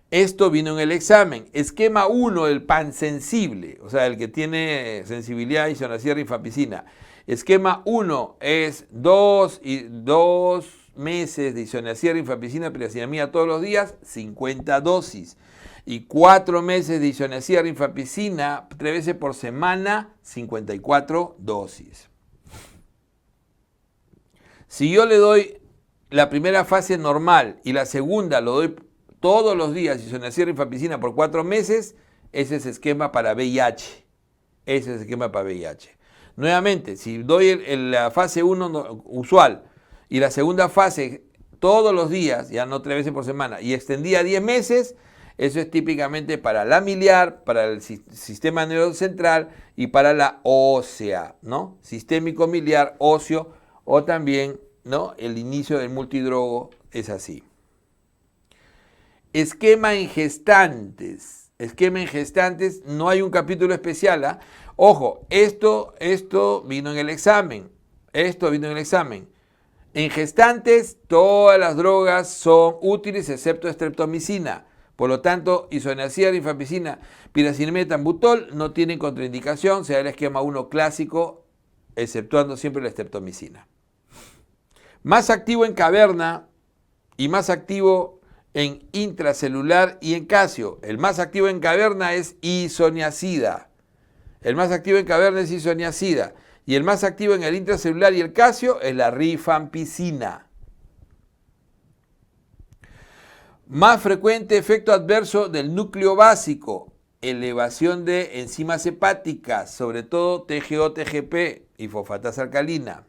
Esto vino en el examen. Esquema 1 del pansensible, o sea, el que tiene sensibilidad a isoniazid y rifampicina. Esquema 1 es 2 meses de isoniazid y rifampicina, piracinamida todos los días, 50 dosis. Y 4 meses de isoniazid y rifampicina 3 veces por semana, 54 dosis. Si yo le doy la primera fase normal y la segunda lo doy todos los días isoniazid y rifampicina por 4 meses, ese es esquema para VIH. Ese es esquema para VIH. Nuevamente, si doy la fase 1 usual y la segunda fase todos los días, ya no 3 veces por semana, y extendía a 10 meses, eso es típicamente para la miliar, para el sistema nervioso central y para la ósea, ¿no? Sistémico, miliar, óseo, o también, ¿no? El inicio del multidrogo es así. Esquema en gestantes. Esquema en gestantes, no hay un capítulo especial, ¿ah? Ojo, esto vino en el examen. En gestantes, todas las drogas son útiles excepto estreptomicina. Por lo tanto, isoniazida, rifampicina, piracinamida, ethambutol no tienen contraindicación, se da el esquema 1 clásico, exceptuando siempre la estreptomicina. Más activo en caverna y más activo en intracelular y en casio. El más activo en caverna es isoniazida. Y el más activo en el intracelular y el casio es la rifampicina. Más frecuente efecto adverso del núcleo básico, elevación de enzimas hepáticas, sobre todo TGO, TGP y fosfatasa alcalina.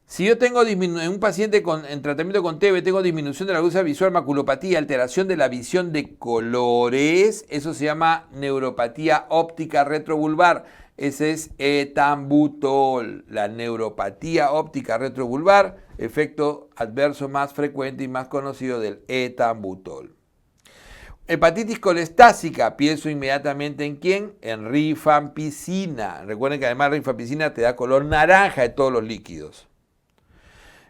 Si yo tengo en un paciente en tratamiento con TB, tengo disminución de la luz visual, maculopatía, alteración de la visión de colores, eso se llama neuropatía óptica retrovulvar. Ese es ethambutol, la neuropatía óptica retrovulvar, efecto adverso más frecuente y más conocido del ethambutol. Hepatitis colestásica, pienso inmediatamente en ¿quién? En rifampicina. Recuerden que además rifampicina te da color naranja de todos los líquidos.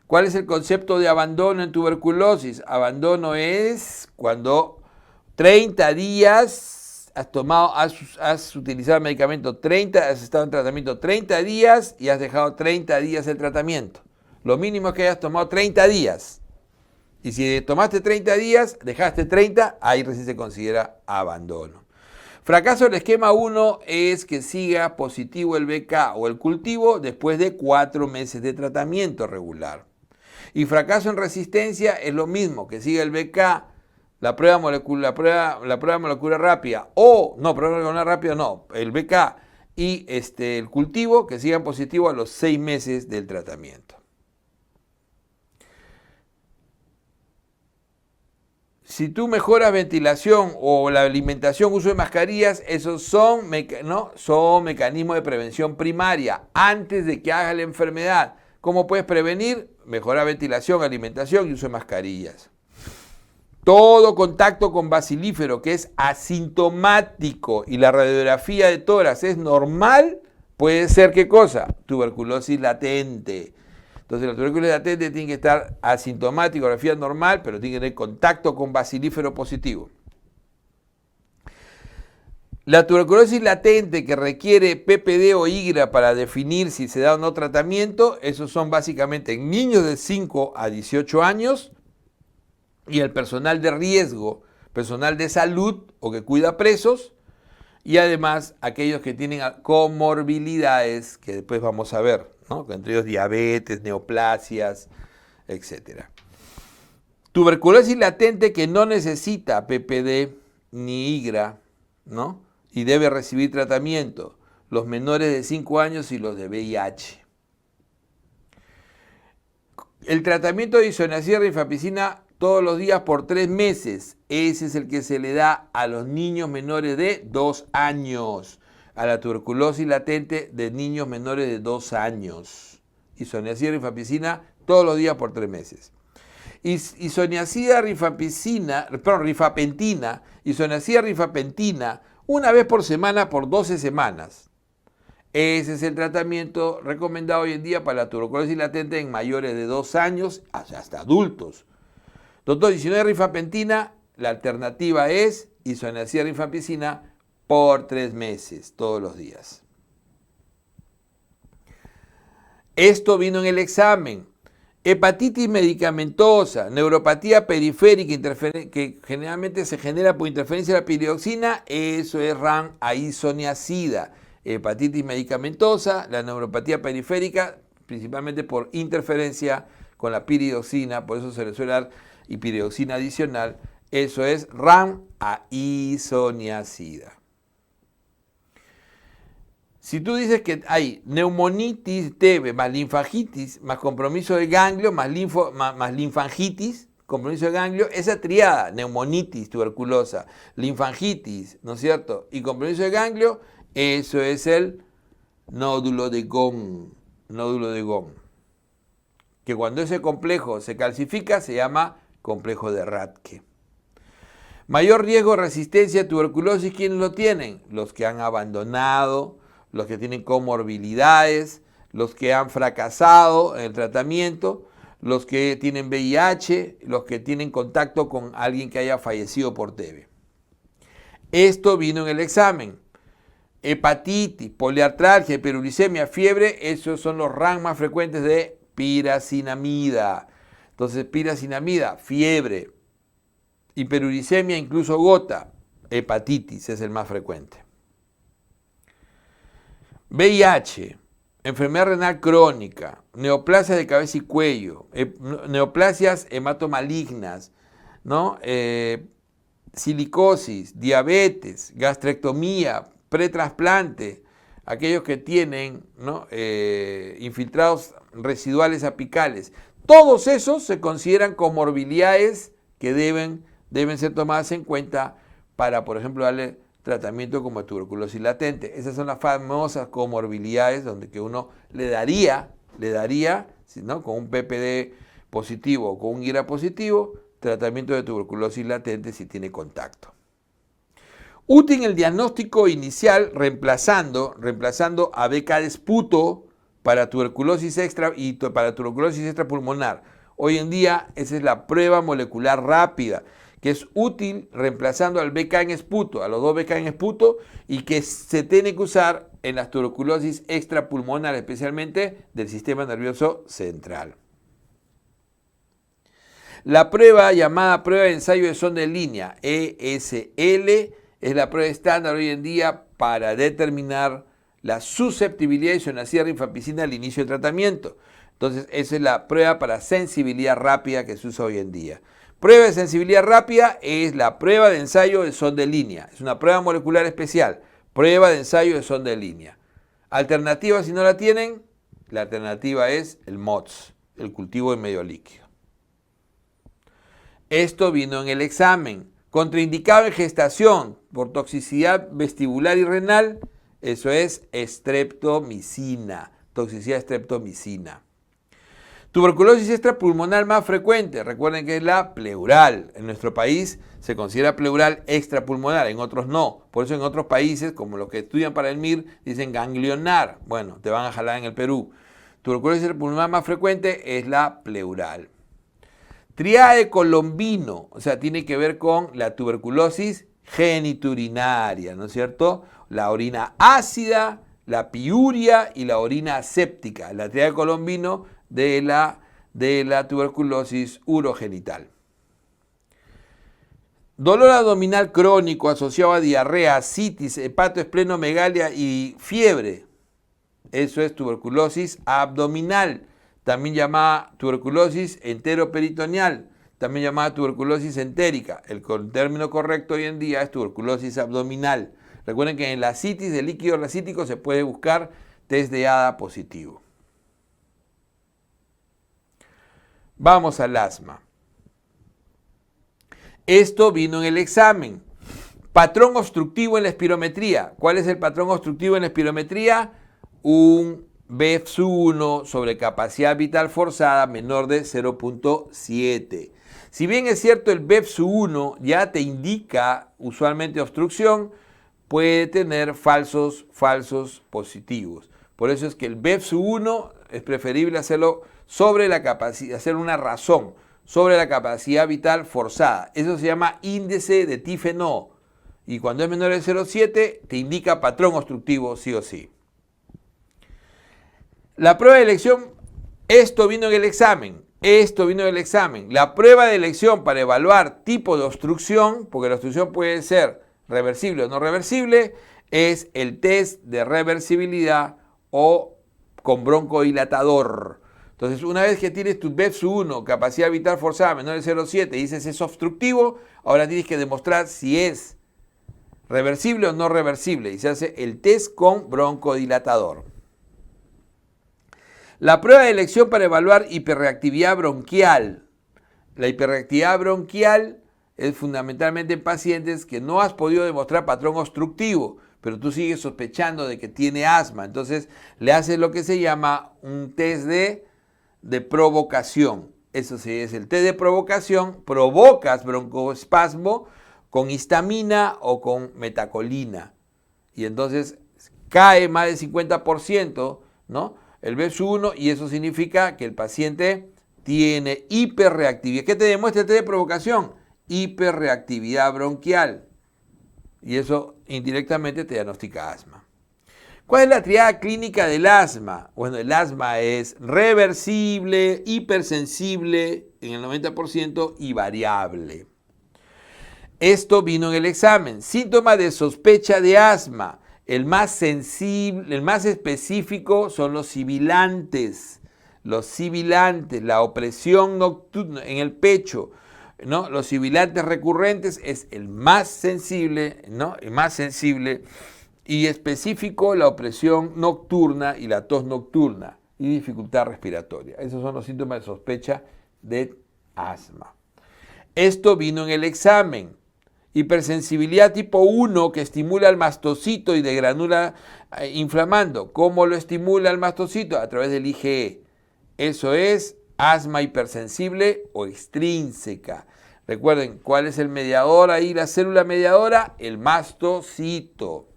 ¿Cuál es el concepto de abandono en tuberculosis? Abandono es cuando 30 días has utilizado el medicamento, has estado en tratamiento 30 días y has dejado 30 días el tratamiento. Lo mínimo es que hayas tomado 30 días. Y si tomaste 30 días, dejaste 30, ahí recién se considera abandono. Fracaso del esquema 1 es que siga positivo el BK o el cultivo después de 4 meses de tratamiento regular. Y fracaso en resistencia es lo mismo, que siga el BK, la prueba molecular rápida, el BK y el cultivo, que sigan positivo a los 6 meses del tratamiento. Si tú mejoras ventilación o la alimentación, uso de mascarillas, esos son mecanismos de prevención primaria antes de que haga la enfermedad. ¿Cómo puedes prevenir? Mejorar ventilación, alimentación y uso de mascarillas. Todo contacto con bacilífero que es asintomático y la radiografía de tórax es normal, puede ser ¿qué cosa? Tuberculosis latente. Entonces la tuberculosis latente tiene que estar asintomática, radiografía normal, pero tiene que tener contacto con bacilífero positivo. La tuberculosis latente que requiere PPD o IGRA para definir si se da o no tratamiento, esos son básicamente en niños de 5 a 18 años y el personal de riesgo, personal de salud o que cuida presos y además aquellos que tienen comorbilidades que después vamos a ver, ¿no? Entre ellos diabetes, neoplasias, etc. Tuberculosis latente que no necesita PPD ni IGRA, ¿no? Y debe recibir tratamiento, los menores de 5 años y los de VIH. El tratamiento de isoniazida rifampicina todos los días por 3 meses, ese es el que se le da a los niños menores de 2 años, a la tuberculosis latente de niños menores de 2 años. Isoniazida rifampicina todos los días por 3 meses. Isoniazida rifapentina, una vez por semana por 12 semanas. Ese es el tratamiento recomendado hoy en día para la tuberculosis latente en mayores de 2 años hasta adultos. Doctor, y si no hay rifapentina, la alternativa es isoniazida rifampicina por 3 meses, todos los días. Esto vino en el examen. Hepatitis medicamentosa, neuropatía periférica que generalmente se genera por interferencia de la piridioxina, eso es RAM a isoniazida. Hepatitis medicamentosa, la neuropatía periférica, principalmente por interferencia con la piridioxina, por eso se le suele dar piridioxina adicional, eso es RAM a isoniazida. Si tú dices que hay neumonitis TB más linfangitis, más compromiso de ganglio, más linfangitis, compromiso de ganglio, esa triada, neumonitis tuberculosa, linfangitis, ¿no es cierto? Y compromiso de ganglio, eso es el nódulo de Gone, que cuando ese complejo se calcifica se llama complejo de Rathke. Mayor riesgo de resistencia a tuberculosis, ¿quiénes lo tienen? Los que han abandonado, los que tienen comorbilidades, los que han fracasado en el tratamiento, los que tienen VIH, los que tienen contacto con alguien que haya fallecido por TB. Esto vino en el examen. Hepatitis, poliartralgia, hiperuricemia, fiebre, esos son los RANK más frecuentes de piracinamida. Entonces, piracinamida, fiebre, hiperuricemia, incluso gota, hepatitis es el más frecuente. VIH, enfermedad renal crónica, neoplasias de cabeza y cuello, neoplasias hematomalignas, ¿no? Silicosis, diabetes, gastrectomía, pretrasplante, aquellos que tienen, ¿no? Infiltrados residuales apicales. Todos esos se consideran comorbilidades que deben ser tomadas en cuenta para, por ejemplo, darle tratamiento como tuberculosis latente. Esas son las famosas comorbilidades donde que uno le daría, ¿no? Con un PPD positivo o con un IRA positivo, tratamiento de tuberculosis latente si tiene contacto. Útil el diagnóstico inicial reemplazando a beca de esputo para tuberculosis extra y para tuberculosis extrapulmonar. Hoy en día esa es la prueba molecular rápida, que es útil reemplazando al BK en esputo, a los dos BK en esputo, y que se tiene que usar en las tuberculosis extrapulmonar, especialmente del sistema nervioso central. La prueba llamada prueba de ensayo de sonda en línea, ESL, es la prueba estándar hoy en día para determinar la susceptibilidad de isonacida rifampicina al inicio del tratamiento. Entonces, esa es la prueba para sensibilidad rápida que se usa hoy en día. Prueba de sensibilidad rápida es la prueba de ensayo de sonda en línea. Es una prueba molecular especial. Prueba de ensayo de sonda en línea. Alternativa, si no la tienen, la alternativa es el MOTS, el cultivo de medio líquido. Esto vino en el examen. Contraindicado en gestación por toxicidad vestibular y renal, eso es streptomicina, toxicidad streptomicina. Tuberculosis extrapulmonar más frecuente, recuerden que es la pleural. En nuestro país se considera pleural extrapulmonar, en otros no. Por eso en otros países, como los que estudian para el MIR, dicen ganglionar. Bueno, te van a jalar en el Perú. Tuberculosis extrapulmonar más frecuente es la pleural. Triada de Colombino, o sea, tiene que ver con la tuberculosis geniturinaria, ¿no es cierto? La orina ácida, la piuria y la orina aséptica. La triada de Colombino de la tuberculosis urogenital. Dolor abdominal crónico asociado a diarrea, citis, hepatoesplenomegalia y fiebre. Eso es tuberculosis abdominal, también llamada tuberculosis enteroperitoneal, también llamada tuberculosis entérica. El término correcto hoy en día es tuberculosis abdominal. Recuerden que en la citis de líquido racítico se puede buscar test de ADA positivo. Vamos al asma. Esto vino en el examen. Patrón obstructivo en la espirometría. ¿Cuál es el patrón obstructivo en la espirometría? Un BEFS1 sobre capacidad vital forzada menor de 0.7. Si bien es cierto el BEFS1 ya te indica usualmente obstrucción, puede tener falsos positivos. Por eso es que el BEFS1 es preferible hacerlo sobre la capacidad, hacer una razón sobre la capacidad vital forzada. Eso se llama índice de TIFE-NO. Y cuando es menor de 0.7 te indica patrón obstructivo sí o sí. La prueba de elección, esto vino en el examen. La prueba de elección para evaluar tipo de obstrucción, porque la obstrucción puede ser reversible o no reversible, es el test de reversibilidad o con broncodilatador. Entonces, una vez que tienes tu BEFS1, capacidad vital forzada menor de 0.7, y dices es obstructivo, ahora tienes que demostrar si es ¿Reversible o no reversible? Y se hace el test con broncodilatador. La prueba de elección para evaluar hiperreactividad bronquial. La hiperreactividad bronquial es fundamentalmente en pacientes que no has podido demostrar patrón obstructivo, pero tú sigues sospechando de que tiene asma. Entonces le haces lo que se llama un test de provocación. Eso sí es el test de provocación. Provocas broncoespasmo con histamina o con metacolina. Y entonces cae más del 50%, ¿no? El BEPS1, y eso significa que el paciente tiene hiperreactividad. ¿Qué te demuestra el test de provocación? Hiperreactividad bronquial. Y eso indirectamente te diagnostica asma. ¿Cuál es la triada clínica del asma? Bueno, el asma es reversible, hipersensible en el 90% y variable. Esto vino en el examen. Síntomas de sospecha de asma. El más sensible, el más específico son los sibilantes. Los sibilantes, la opresión nocturna en el pecho, ¿no? Los sibilantes recurrentes es el más sensible, ¿no? El más sensible y específico la opresión nocturna y la tos nocturna y dificultad respiratoria. Esos son los síntomas de sospecha de asma. Esto vino en el examen. Hipersensibilidad tipo 1 que estimula al mastocito y degranula inflamando. ¿Cómo lo estimula el mastocito? A través del IgE. Eso es asma hipersensible o extrínseca. Recuerden, ¿cuál es el mediador ahí? La célula mediadora, el mastocito.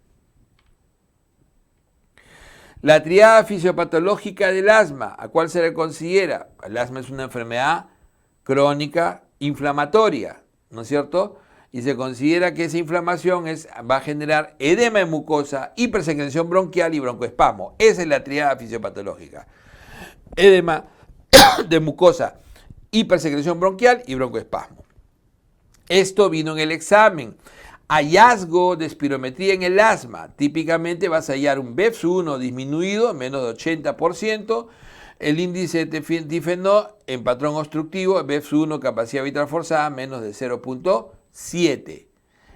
La triada fisiopatológica del asma, ¿a cuál se le considera? El asma es una enfermedad crónica inflamatoria, ¿no es cierto? Y se considera que esa inflamación va a generar edema de mucosa, hipersecreción bronquial y broncoespasmo. Esa es la triada fisiopatológica. Edema de mucosa, hipersecreción bronquial y broncoespasmo. Esto vino en el examen. Hallazgo de espirometría en el asma. Típicamente vas a hallar un BEPS1 disminuido, menos de 80%. El índice de difenó en patrón obstructivo, BEPS1 capacidad vitral forzada, menos de 0.7.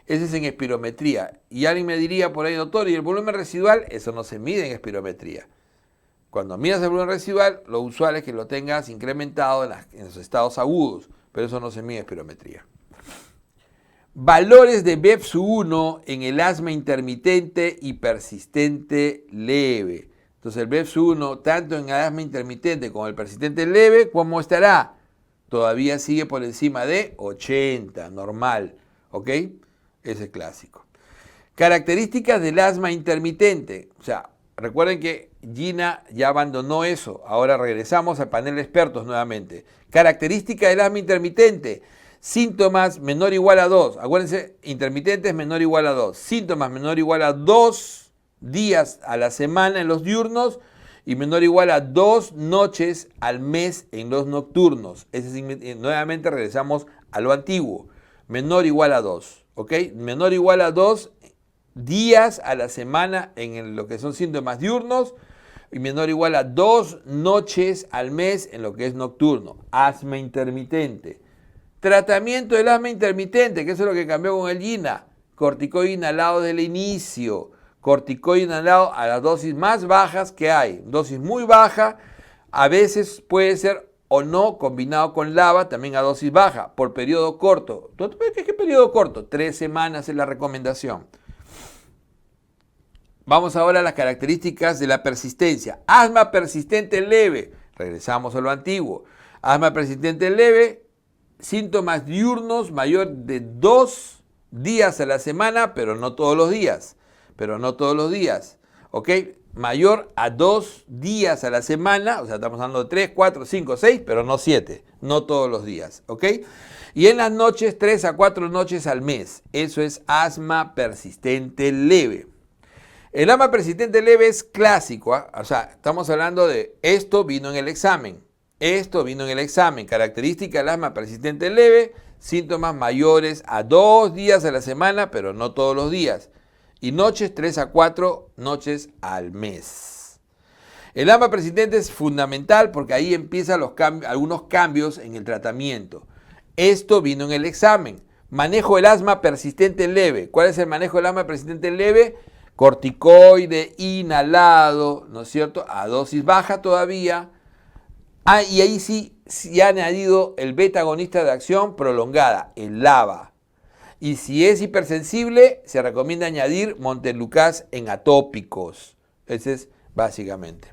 Ese es en espirometría. Y alguien me diría por ahí, doctor, ¿y el volumen residual? Eso no se mide en espirometría. Cuando miras el volumen residual, lo usual es que lo tengas incrementado en los estados agudos, pero eso no se mide en espirometría. Valores de BEPS1 en el asma intermitente y persistente leve. Entonces el BEPS1, tanto en el asma intermitente como el persistente leve, ¿cómo estará? Todavía sigue por encima de 80, normal, ¿ok? Ese es clásico. Características del asma intermitente. O sea, recuerden que Gina ya abandonó eso. Ahora regresamos al panel de expertos nuevamente. Características del asma intermitente. Síntomas menor o igual a 2. Acuérdense, intermitentes menor o igual a 2. Síntomas menor o igual a 2 días a la semana en los diurnos y menor o igual a 2 noches al mes en los nocturnos. Nuevamente regresamos a lo antiguo. Menor o igual a 2. ¿Ok? Menor o igual a 2 días a la semana en lo que son síntomas diurnos y menor o igual a 2 noches al mes en lo que es nocturno. Asma intermitente. Tratamiento del asma intermitente, que eso es lo que cambió con el GINA. Corticoide inhalado desde el inicio. Corticoide inhalado a las dosis más bajas que hay. Dosis muy baja, a veces puede ser o no combinado con LABA, también a dosis baja, por periodo corto. ¿Qué periodo corto? 3 semanas es la recomendación. Vamos ahora a las características de la persistencia. Asma persistente leve. Regresamos a lo antiguo. Asma persistente leve. Síntomas diurnos mayor de 2 días a la semana, pero no todos los días. ¿Ok? Mayor a 2 días a la semana, o sea, estamos hablando de 3, 4, 5, 6, pero no 7, no todos los días. ¿Ok? Y en las noches, 3 a 4 noches al mes. Eso es asma persistente leve. El asma persistente leve es clásico, ¿eh? O sea, estamos hablando de esto vino en el examen. Característica del asma persistente leve, síntomas mayores a 2 días a la semana, pero no todos los días. Y noches 3 a 4 noches al mes. El asma persistente es fundamental porque ahí empiezan algunos cambios en el tratamiento. Esto vino en el examen. Manejo del asma persistente leve. ¿Cuál es el manejo del asma persistente leve? Corticoide inhalado, ¿no es cierto? A dosis baja todavía. Y ahí sí ha añadido el beta agonista de acción prolongada, el LABA. Y si es hipersensible, se recomienda añadir montelukast en atópicos. Ese es básicamente.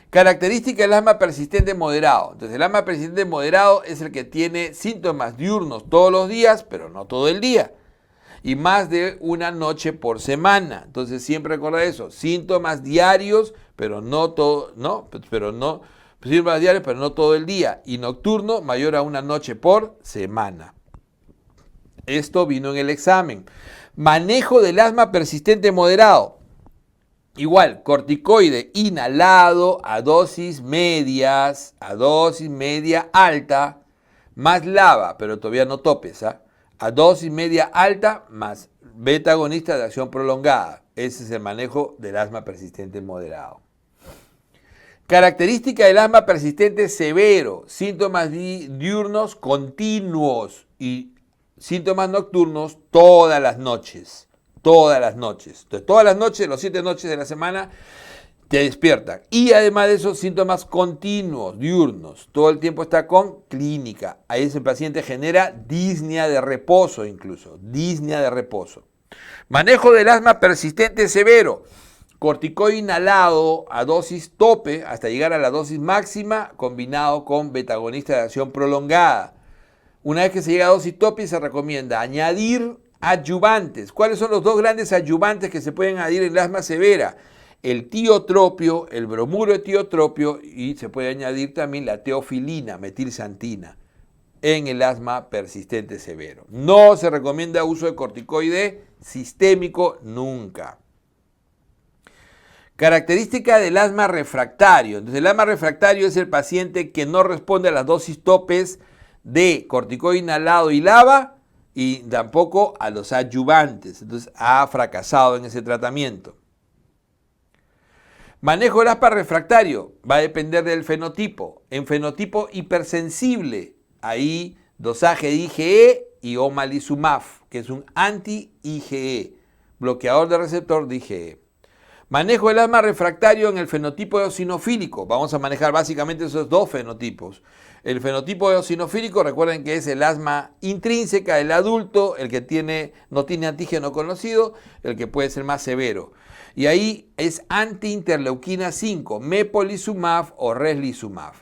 Característica del asma persistente moderado. Entonces, el asma persistente moderado es el que tiene síntomas diurnos todos los días, pero no todo el día. Y más de una noche por semana. Entonces, siempre recuerda eso. Síntomas diarios, pero no todo, síntomas diarios, pero no todo el día. Y nocturno, mayor a una noche por semana. Esto vino en el examen. Manejo del asma persistente moderado. Igual, corticoide inhalado a dosis medias, a dosis media alta, más LABA, pero todavía no topes, a dosis media alta, más beta agonista de acción prolongada. Ese es el manejo del asma persistente moderado. Característica del asma persistente severo, síntomas diurnos continuos y síntomas nocturnos todas las noches. Todas las noches. Entonces, todas las noches, los 7 noches de la semana, te despiertan. Y además de esos síntomas continuos, diurnos, todo el tiempo está con clínica. Ahí ese paciente genera disnea de reposo incluso, disnea de reposo. Manejo del asma persistente severo. Corticoide inhalado a dosis tope hasta llegar a la dosis máxima combinado con beta-agonista de acción prolongada. Una vez que se llega a dosis tope se recomienda añadir adyuvantes. ¿Cuáles son los dos grandes adyuvantes que se pueden añadir en el asma severa? El tiotropio, el bromuro de tiotropio y se puede añadir también la teofilina, metilsantina en el asma persistente severo. No se recomienda uso de corticoide sistémico nunca. Característica del asma refractario. Entonces, el asma refractario es el paciente que no responde a las dosis topes de corticoide inhalado y LABA y tampoco a los adyuvantes. Entonces, ha fracasado en ese tratamiento. Manejo del asma refractario va a depender del fenotipo. En fenotipo hipersensible, ahí dosaje de IgE y omalizumab, que es un anti-IgE, bloqueador de receptor de IgE. Manejo del asma refractario en el fenotipo eosinofílico. Vamos a manejar básicamente esos dos fenotipos. El fenotipo eosinofílico, recuerden que es el asma intrínseca del adulto, el que no tiene antígeno conocido, el que puede ser más severo. Y ahí es anti-interleuquina 5, mepolizumab o reslizumab.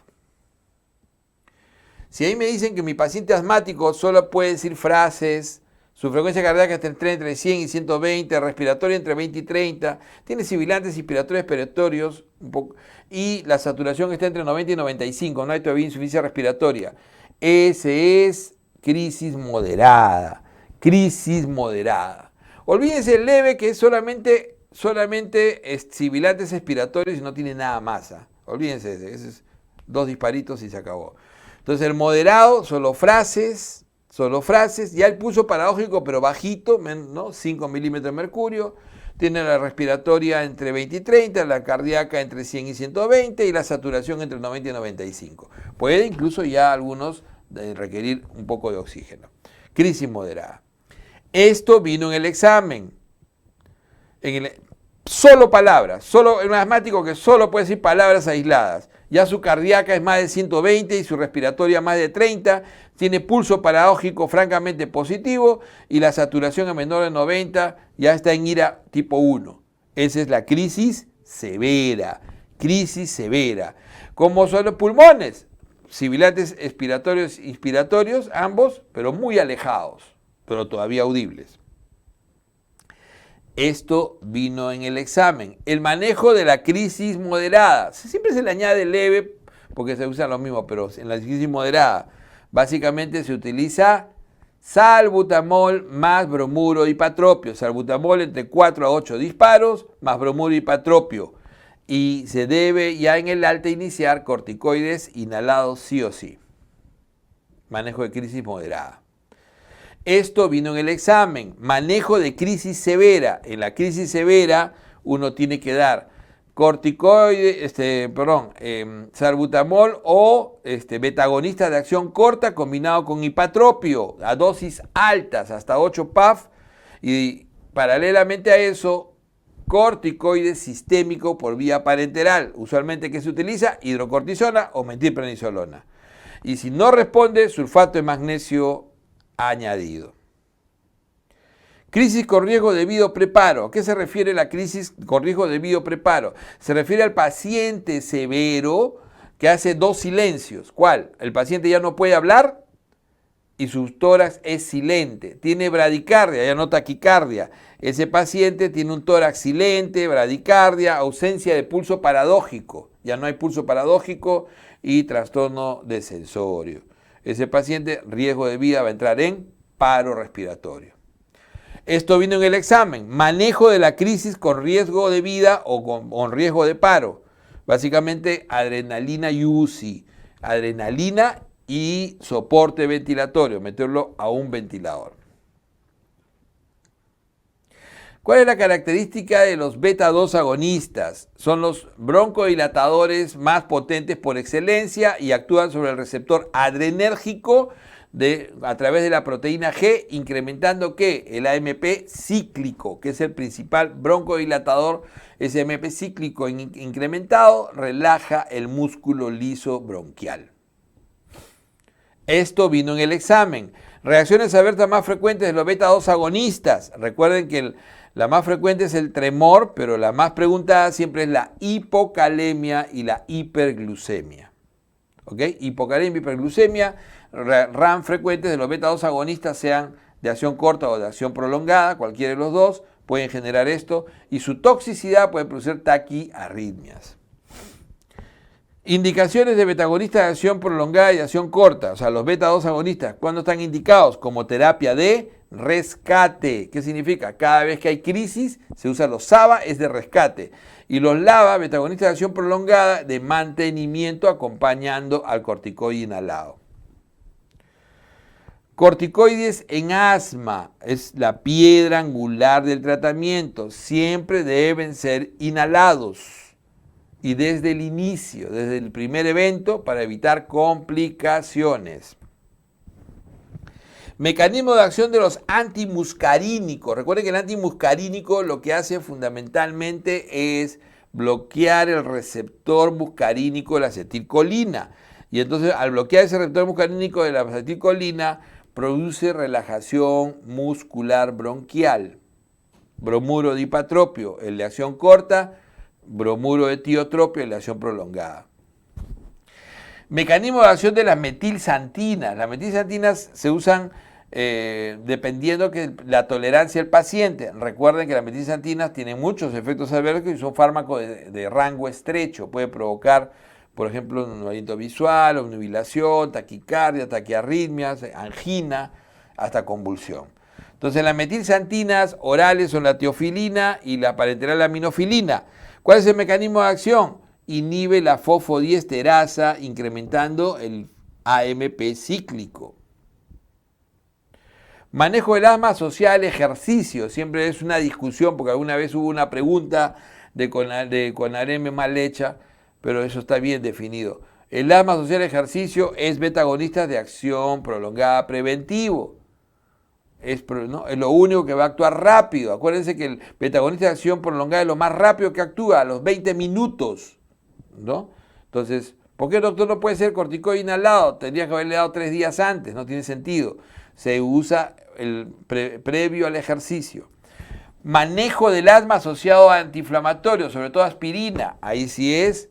Si ahí me dicen que mi paciente asmático solo puede decir frases, su frecuencia cardíaca está entre 100 y 120, respiratoria entre 20 y 30, tiene sibilantes inspiratorios expiratorios y la saturación está entre 90 y 95, no hay todavía insuficiencia respiratoria. Ese es crisis moderada, crisis moderada. Olvídense el leve que es solamente sibilantes expiratorios y no tiene nada más. Olvídense de ese, es 2 disparitos y se acabó. Entonces el moderado, solo frases, ya el pulso paradójico pero bajito, ¿no? 5 milímetros de mercurio, tiene la respiratoria entre 20 y 30, la cardíaca entre 100 y 120 y la saturación entre 90 y 95. Puede incluso ya algunos requerir un poco de oxígeno. Crisis moderada. Esto vino en el examen. Solo palabras, solo un asmático que solo puede decir palabras aisladas. Ya su cardíaca es más de 120 y su respiratoria más de 30, tiene pulso paradójico francamente positivo y la saturación es menor de 90, ya está en IRA tipo 1. Esa es la crisis severa, crisis severa. ¿Cómo son los pulmones? Sibilantes expiratorios, inspiratorios, ambos, pero muy alejados, pero todavía audibles. Esto vino en el examen. El manejo de la crisis moderada. Siempre se le añade leve porque se usa lo mismo, pero en la crisis moderada básicamente se utiliza salbutamol más bromuro hipatropio. Salbutamol entre 4 a 8 disparos más bromuro hipatropio. Y se debe ya en el alta iniciar corticoides inhalados sí o sí. Manejo de crisis moderada. Esto vino en el examen, manejo de crisis severa. En la crisis severa uno tiene que dar corticoide, salbutamol o betagonista de acción corta combinado con hipatropio a dosis altas, hasta 8 PAF, y paralelamente a eso, corticoide sistémico por vía parenteral, usualmente que se utiliza hidrocortisona o metilprednisolona. Y si no responde, sulfato de magnesio añadido. Crisis con riesgo debido preparo. ¿A qué se refiere la crisis con riesgo debido preparo? Se refiere al paciente severo que hace 2 silencios. ¿Cuál? El paciente ya no puede hablar y su tórax es silente. Tiene bradicardia, ya no taquicardia. Ese paciente tiene un tórax silente, bradicardia, ausencia de pulso paradójico. Ya no hay pulso paradójico y trastorno de sensorio. Ese paciente, riesgo de vida, va a entrar en paro respiratorio. Esto vino en el examen. Manejo de la crisis con riesgo de vida o con riesgo de paro. Básicamente adrenalina y UCI. Adrenalina y soporte ventilatorio. Meterlo a un ventilador. ¿Cuál es la característica de los beta-2 agonistas? Son los broncodilatadores más potentes por excelencia y actúan sobre el receptor adrenérgico a través de la proteína G, incrementando ¿qué? El AMP cíclico, que es el principal broncodilatador. Ese AMP cíclico incrementado relaja el músculo liso bronquial. Esto vino en el examen. Reacciones adversas más frecuentes de los beta-2 agonistas. Recuerden que la más frecuente es el tremor, pero la más preguntada siempre es la hipocalemia y la hiperglucemia. ¿Ok? Hipocalemia y hiperglucemia, RAM frecuentes de los beta-2 agonistas, sean de acción corta o de acción prolongada, cualquiera de los dos, pueden generar esto, y su toxicidad puede producir taquiarritmias. Indicaciones de betagonistas de acción prolongada y de acción corta, o sea, los beta-2 agonistas, ¿cuándo están indicados? Como terapia de rescate. ¿Qué significa? Cada vez que hay crisis se usan los SABA, es de rescate. Y los LABA, betagonistas de acción prolongada, de mantenimiento acompañando al corticoide inhalado. Corticoides en asma, es la piedra angular del tratamiento. Siempre deben ser inhalados. Y desde el inicio, desde el primer evento, para evitar complicaciones. Mecanismo de acción de los antimuscarínicos. Recuerden que el antimuscarínico lo que hace fundamentalmente es bloquear el receptor muscarínico de la acetilcolina. Y entonces al bloquear ese receptor muscarínico de la acetilcolina, produce relajación muscular bronquial. Bromuro de hipatropio, el de acción corta, bromuro de tiotropio, el de acción prolongada. Mecanismo de acción de las metilsantinas. Las metilsantinas se usan dependiendo de la tolerancia del paciente. Recuerden que las metilsantinas tienen muchos efectos adversos y son fármacos de rango estrecho. Puede provocar, por ejemplo, nublamiento visual, obnubilación, taquicardia, taquiarritmias, angina, hasta convulsión. Entonces las metilsantinas orales son la teofilina y la parenteral aminofilina. ¿Cuál es el mecanismo de acción? Inhibe la fosfodiesterasa, incrementando el AMP cíclico. Manejo del asma asociado al ejercicio. Siempre es una discusión, porque alguna vez hubo una pregunta de CONAREM mal hecha, pero eso está bien definido. El asma asociado al ejercicio es beta-agonista de acción prolongada preventivo. Es lo único que va a actuar rápido. Acuérdense que el beta-agonista de acción prolongada es lo más rápido que actúa, a los 20 minutos. ¿No? Entonces, ¿por qué el doctor no puede ser corticoide inhalado? Tendría que haberle dado 3 días antes, no tiene sentido. Se usa previo al ejercicio. Manejo del asma asociado a antiinflamatorios, sobre todo aspirina. Ahí sí es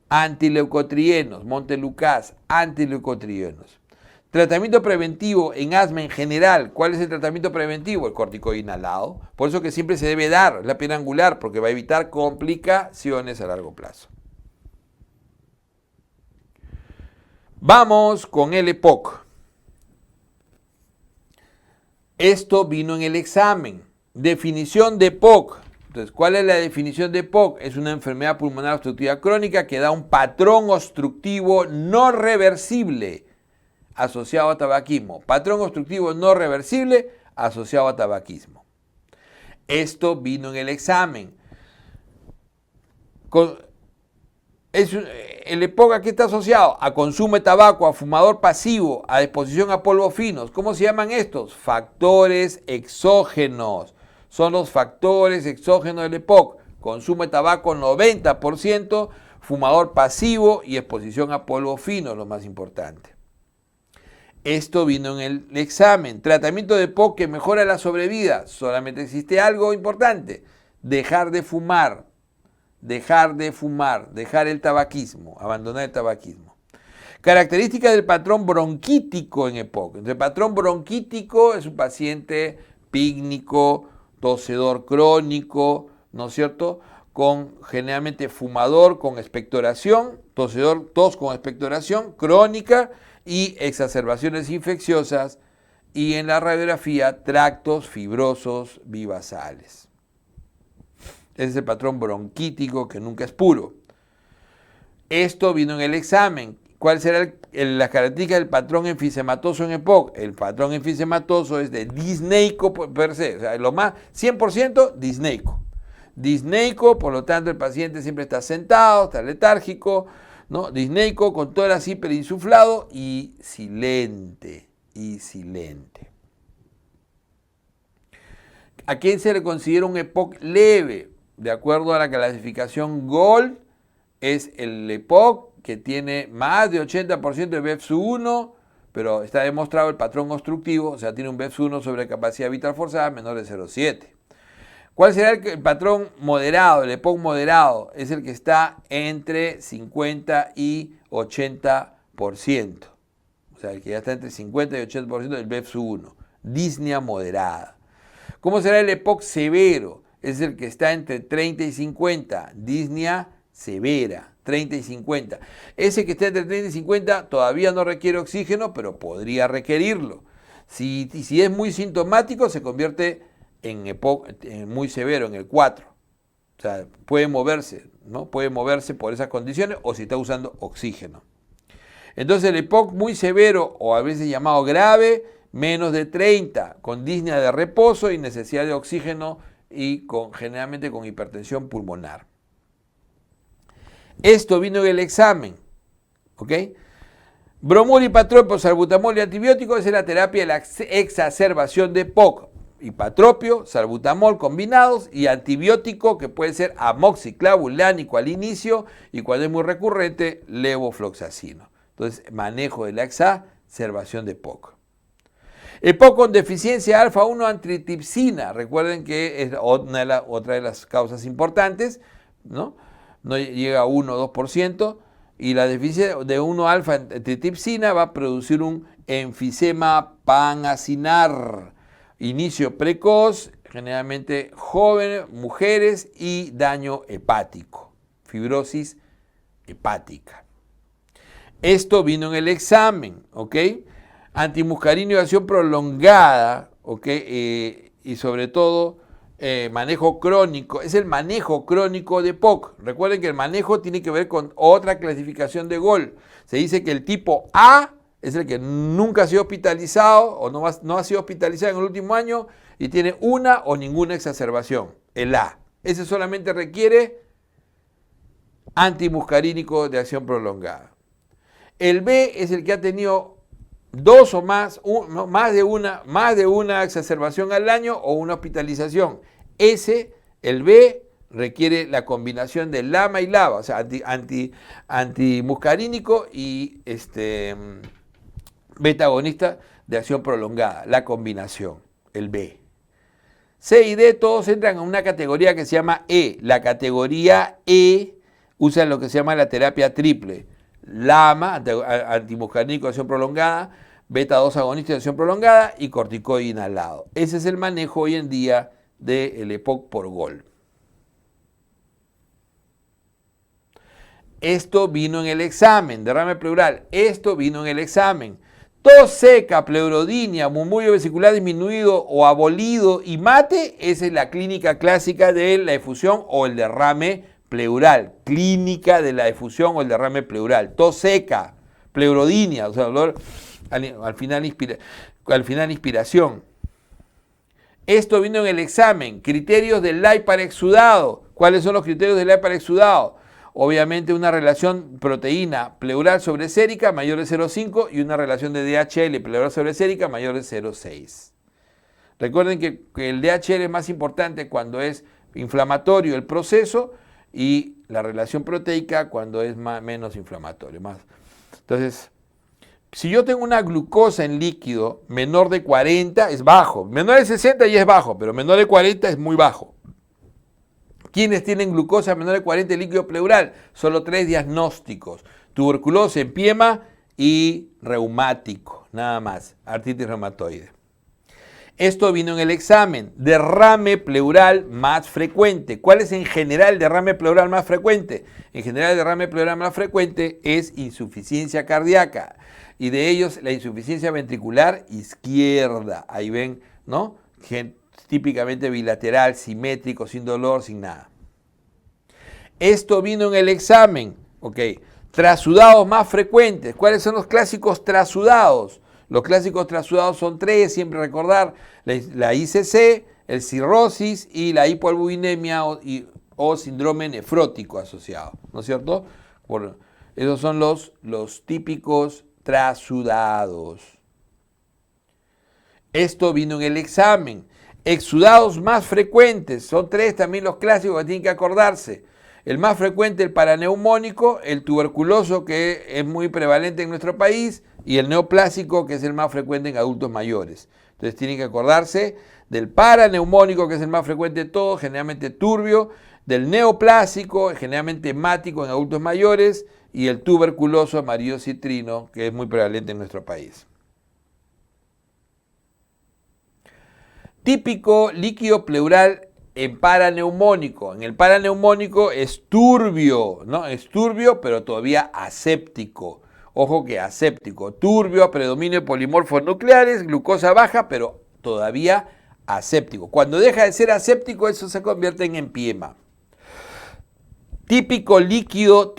antileucotrienos, Montelukast, antileucotrienos. Tratamiento preventivo en asma en general. ¿Cuál es el tratamiento preventivo? El corticoide inhalado. Por eso que siempre se debe dar la piedra angular, porque va a evitar complicaciones a largo plazo. Vamos con el EPOC. Esto vino en el examen. Definición de EPOC. Entonces, ¿cuál es la definición de EPOC? Es una enfermedad pulmonar obstructiva crónica que da un patrón obstructivo no reversible asociado a tabaquismo. Patrón obstructivo no reversible asociado a tabaquismo. Esto vino en el examen. El EPOC aquí está asociado a consumo de tabaco, a fumador pasivo, a exposición a polvos finos. ¿Cómo se llaman estos? Factores exógenos. Son los factores exógenos del EPOC. Consumo de tabaco 90%, fumador pasivo y exposición a polvos finos, lo más importante. Esto vino en el examen. Tratamiento de EPOC que mejora la sobrevida. Solamente existe algo importante. Dejar de fumar. Dejar el tabaquismo, abandonar el tabaquismo. Características del patrón bronquítico en EPOC. El patrón bronquítico es un paciente pícnico, tosedor crónico, ¿no es cierto? Generalmente fumador con expectoración, tosedor, tos con expectoración crónica y exacerbaciones infecciosas, y en la radiografía tractos fibrosos bivasales. Ese es el patrón bronquítico que nunca es puro. Esto vino en el examen. ¿Cuál será la característica del patrón enfisematoso en EPOC? El patrón enfisematoso es de disneico per se, o sea, lo más 100% disneico. Disneico, por lo tanto el paciente siempre está sentado, está letárgico, ¿no? Disneico con tórax hiperinsuflado y silente. ¿A quién se le considera un EPOC leve? De acuerdo a la clasificación GOLD, es el EPOC que tiene más de 80% de BEFS1, pero está demostrado el patrón obstructivo, o sea, tiene un BEFS1 sobre capacidad vital forzada menor de 0,7. ¿Cuál será el patrón moderado? El EPOC moderado es el que está entre 50 y 80%. O sea, el que ya está entre 50 y 80% del BEFS1. Disnea moderada. ¿Cómo será el EPOC severo? Es el que está entre 30 y 50, disnea severa, 30 y 50. Ese que está entre 30 y 50 todavía no requiere oxígeno, pero podría requerirlo. Si es muy sintomático, se convierte en EPOC muy severo, en el 4. O sea, puede moverse, ¿no? Puede moverse por esas condiciones o si está usando oxígeno. Entonces el EPOC muy severo, o a veces llamado grave, menos de 30, con disnea de reposo y necesidad de oxígeno y generalmente con hipertensión pulmonar. Esto vino en el examen, ¿ok? Bromur, ipatropio, salbutamol y antibiótico es la terapia de la exacerbación de EPOC. Ipatropio, salbutamol combinados y antibiótico que puede ser amoxiclavulánico al inicio y cuando es muy recurrente, levofloxacino. Entonces, manejo de la exacerbación de EPOC. EPOC con deficiencia alfa-1 antitripsina, recuerden que es otra de las causas importantes, ¿no? No llega a 1 o 2%, y la deficiencia de 1-alfa antitripsina va a producir un enfisema panacinar, inicio precoz, generalmente jóvenes, mujeres y daño hepático, fibrosis hepática. Esto vino en el examen, ¿ok? Antimuscarino de acción prolongada, ¿ok? Y sobre todo manejo crónico, es el manejo crónico de EPOC. Recuerden que el manejo tiene que ver con otra clasificación de GOL. Se dice que el tipo A es el que nunca ha sido hospitalizado o no ha sido hospitalizado en el último año y tiene una o ninguna exacerbación, el A. Ese solamente requiere antimuscarínico de acción prolongada. El B es el que ha tenido dos o más, más de una exacerbación al año o una hospitalización. El B, requiere la combinación de LAMA y LABA, o sea, antimuscarínico y beta agonista de acción prolongada, la combinación, el B. C y D todos entran en una categoría que se llama E. La categoría E usa lo que se llama la terapia triple. LAMA, antimuscarínico de acción prolongada, beta-2 agonista de acción prolongada y corticoide inhalado. Ese es el manejo hoy en día del EPOC por GOL. Esto vino en el examen, derrame pleural, esto vino en el examen. Tos seca, pleurodinia, murmullo vesicular disminuido o abolido y mate, esa es la clínica clásica de la efusión o el derrame pleural. Clínica de la efusión o el derrame pleural. Tos seca, pleurodinia, o sea, dolor al final inspiración. Esto vino en el examen. Criterios del LAI para exudado. ¿Cuáles son los criterios del LAI para exudado? obviamente una relación proteína pleural sobre sérica mayor de 0,5 y una relación de DHL pleural sobre sérica mayor de 0,6. Recuerden que el DHL es más importante cuando es inflamatorio el proceso y la relación proteica cuando es menos inflamatorio. Entonces, si yo tengo una glucosa en líquido menor de 40 es bajo, menor de 60 ya es bajo, pero menor de 40 es muy bajo. ¿Quiénes tienen glucosa menor de 40 en líquido pleural? Solo 3 diagnósticos: tuberculosis, empiema y reumático, nada más, artritis reumatoide. Esto vino en el examen. Derrame pleural más frecuente. ¿Cuál es en general el derrame pleural más frecuente? En general el derrame pleural más frecuente es insuficiencia cardíaca. Y de ellos la insuficiencia ventricular izquierda. Ahí ven, ¿no? Típicamente bilateral, simétrico, sin dolor, sin nada. Esto vino en el examen. Ok. Trasudados más frecuentes. ¿Cuáles son los clásicos trasudados? Los clásicos trasudados son 3, siempre recordar: la ICC, el cirrosis y la hipoalbuminemia o síndrome nefrótico asociado, ¿no es cierto? Esos son los típicos trasudados. Esto vino en el examen. Exudados más frecuentes, son 3 también los clásicos que tienen que acordarse. El más frecuente, el paraneumónico, el tuberculoso, que es muy prevalente en nuestro país, y el neoplásico, que es el más frecuente en adultos mayores. Entonces tienen que acordarse del paraneumónico, que es el más frecuente de todos, generalmente turbio, del neoplásico, generalmente hemático en adultos mayores, y el tuberculoso amarillo citrino, que es muy prevalente en nuestro país. Típico líquido pleural en paraneumónico. En el paraneumónico es turbio, ¿no? Es turbio, pero todavía aséptico. Ojo que aséptico, turbio, predominio de polimorfos nucleares, glucosa baja, pero todavía aséptico. Cuando deja de ser aséptico, eso se convierte en empiema. Típico líquido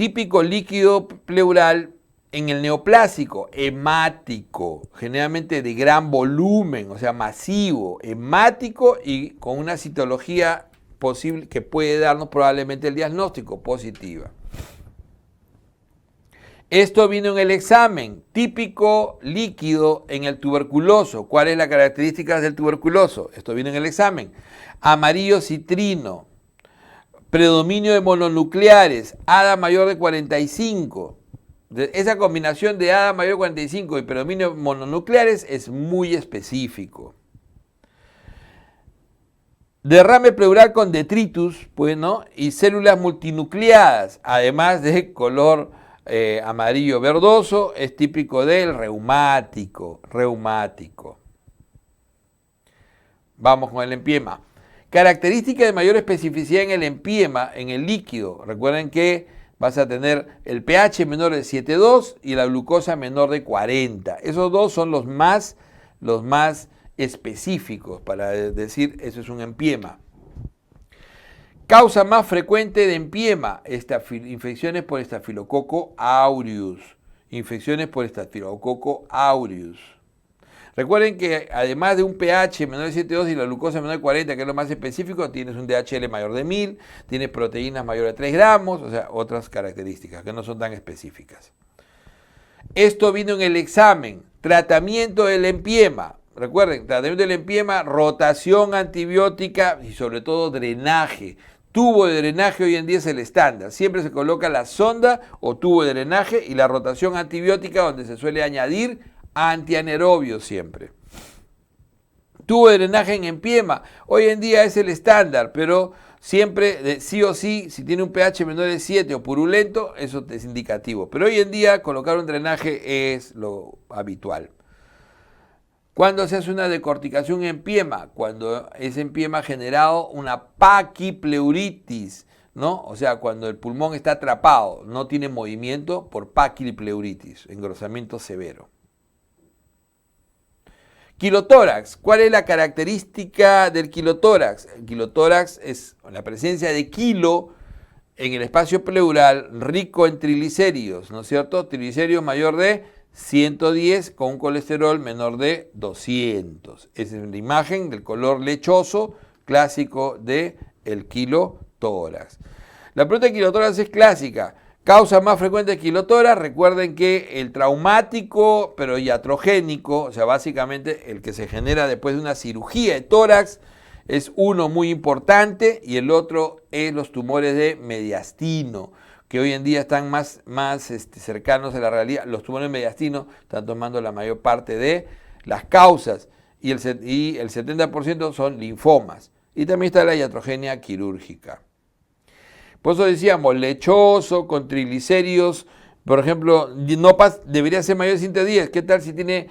pleural en el neoplásico, hemático, generalmente de gran volumen, o sea, masivo, hemático y con una citología posible que puede darnos probablemente el diagnóstico positiva. Esto vino en el examen. Típico líquido en el tuberculoso. ¿Cuál es la característica del tuberculoso? Esto vino en el examen. Amarillo citrino. Predominio de mononucleares. ADA mayor de 45. Esa combinación de ADA mayor de 45 y predominio de mononucleares es muy específico. Derrame pleural con detritus, pues, ¿no? Y células multinucleadas, además de color amarillo verdoso, es típico del reumático. Vamos con el empiema. Característica de mayor especificidad en el empiema, en el líquido. Recuerden que vas a tener el pH menor de 7,2 y la glucosa menor de 40. Esos dos son los más específicos para decir eso es un empiema. Causa más frecuente de empiema, infecciones por Staphylococcus aureus. Recuerden que además de un pH menor de 7,2 y la glucosa menor de 40, que es lo más específico, tienes un DHL mayor de 1000, tienes proteínas mayor de 3 gramos, o sea, otras características que no son tan específicas. Esto vino en el examen. Tratamiento del empiema. Recuerden, tratamiento del empiema, rotación antibiótica y sobre todo drenaje. Tubo de drenaje hoy en día es el estándar. Siempre se coloca la sonda o tubo de drenaje y la rotación antibiótica, donde se suele añadir antianaerobio siempre. Tubo de drenaje en empiema. Hoy en día es el estándar, pero siempre, sí o sí, si tiene un pH menor de 7 o purulento, eso es indicativo. Pero hoy en día colocar un drenaje es lo habitual. ¿Cuándo se hace una decorticación en empiema? Cuando ese empiema ha generado una paquipleuritis, ¿no? O sea, cuando el pulmón está atrapado, no tiene movimiento por paquipleuritis, engrosamiento severo. Quilotórax. ¿Cuál es la característica del quilotórax? El quilotórax es la presencia de quilo en el espacio pleural rico en triglicéridos, ¿no es cierto? Triglicéridos mayor de 110 con un colesterol menor de 200. Esa es la imagen del color lechoso clásico del quilotórax. La pregunta de kilotórax es clásica. Causa más frecuente de kilotórax, recuerden que el traumático, pero iatrogénico, o sea, básicamente el que se genera después de una cirugía de tórax, es uno muy importante y el otro es los tumores de mediastino, que hoy en día están más cercanos a la realidad. Los tumores de mediastino están tomando la mayor parte de las causas y el 70% son linfomas. Y también está la iatrogenia quirúrgica. Por eso decíamos, lechoso, con triglicéridos, por ejemplo, debería ser mayor de 110. ¿Qué tal si tiene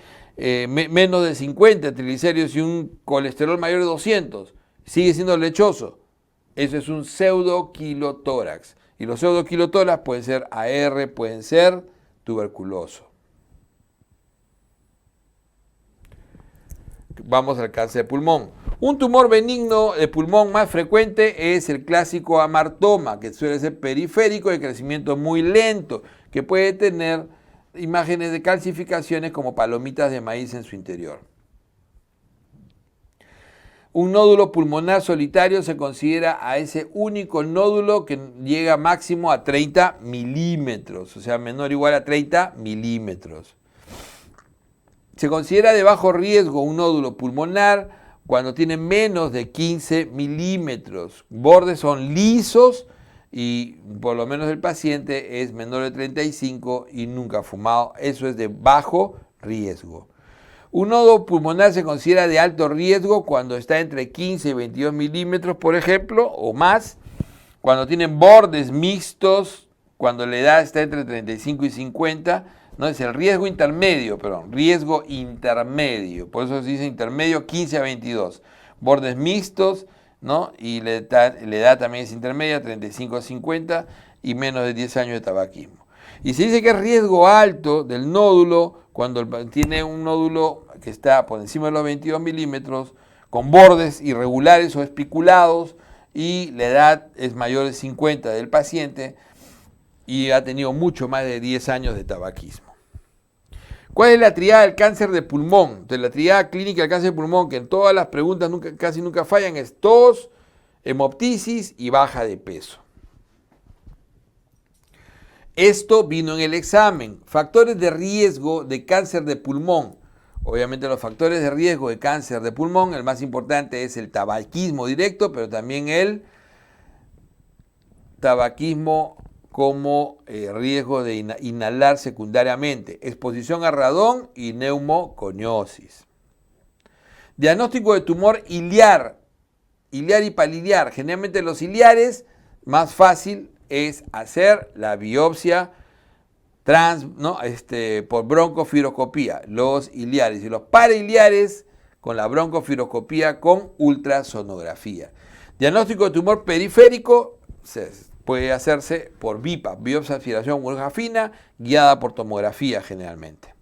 menos de 50 triglicéridos y un colesterol mayor de 200? Sigue siendo lechoso. Eso es un pseudoquilotórax. Y los pseudoquilotórax pueden ser AR, pueden ser tuberculoso. Vamos al cáncer de pulmón. Un tumor benigno de pulmón más frecuente es el clásico amartoma, que suele ser periférico de crecimiento muy lento, que puede tener imágenes de calcificaciones como palomitas de maíz en su interior. Un nódulo pulmonar solitario se considera a ese único nódulo que llega máximo a 30 milímetros, o sea, menor o igual a 30 milímetros. Se considera de bajo riesgo un nódulo pulmonar cuando tiene menos de 15 milímetros. Bordes son lisos y por lo menos el paciente es menor de 35 y nunca ha fumado. Eso es de bajo riesgo. Un nódulo pulmonar se considera de alto riesgo cuando está entre 15 y 22 milímetros, por ejemplo, o más. Cuando tienen bordes mixtos, cuando la edad está entre 35 y 50, no es el riesgo intermedio, riesgo intermedio, por eso se dice intermedio 15 a 22. Bordes mixtos, ¿no? Y la edad también es intermedia, 35 a 50 y menos de 10 años de tabaquismo. Y se dice que es riesgo alto del nódulo cuando tiene un nódulo que está por encima de los 22 milímetros, con bordes irregulares o espiculados, y la edad es mayor de 50 del paciente y ha tenido mucho más de 10 años de tabaquismo. ¿Cuál es la triada del cáncer de pulmón? Entonces, la triada clínica del cáncer de pulmón, que en todas las preguntas casi nunca fallan, es tos, hemoptisis y baja de peso. Esto vino en el examen. Factores de riesgo de cáncer de pulmón. Obviamente los factores de riesgo de cáncer de pulmón, el más importante es el tabaquismo directo, pero también el tabaquismo como riesgo de inhalar secundariamente, exposición a radón y neumoconiosis. Diagnóstico de tumor iliar y paliliar. Generalmente los iliares, más fácil es hacer la biopsia por broncofiroscopía, los iliares, y los parailiares con la broncofiroscopía con ultrasonografía. Diagnóstico de tumor periférico puede hacerse por BIPA, biopsia aspiración aguja fina, guiada por tomografía generalmente.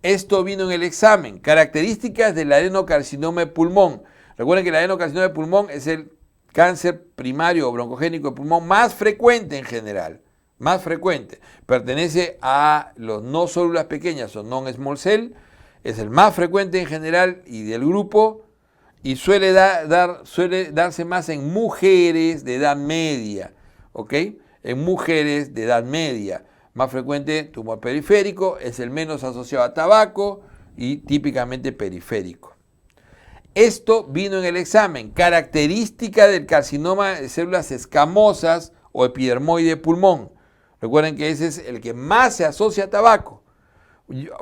Esto vino en el examen. Características del adenocarcinoma de pulmón. Recuerden que el adenocarcinoma de pulmón es el cáncer primario o broncogénico de pulmón más frecuente en general. Más frecuente. Pertenece a los no células pequeñas o non-small cell. Es el más frecuente en general y del grupo. Y suele darse más en mujeres de edad media, ¿ok? En mujeres de edad media. Más frecuente tumor periférico, es el menos asociado a tabaco y típicamente periférico. Esto vino en el examen. Característica del carcinoma de células escamosas o epidermoide de pulmón. Recuerden que ese es el que más se asocia a tabaco.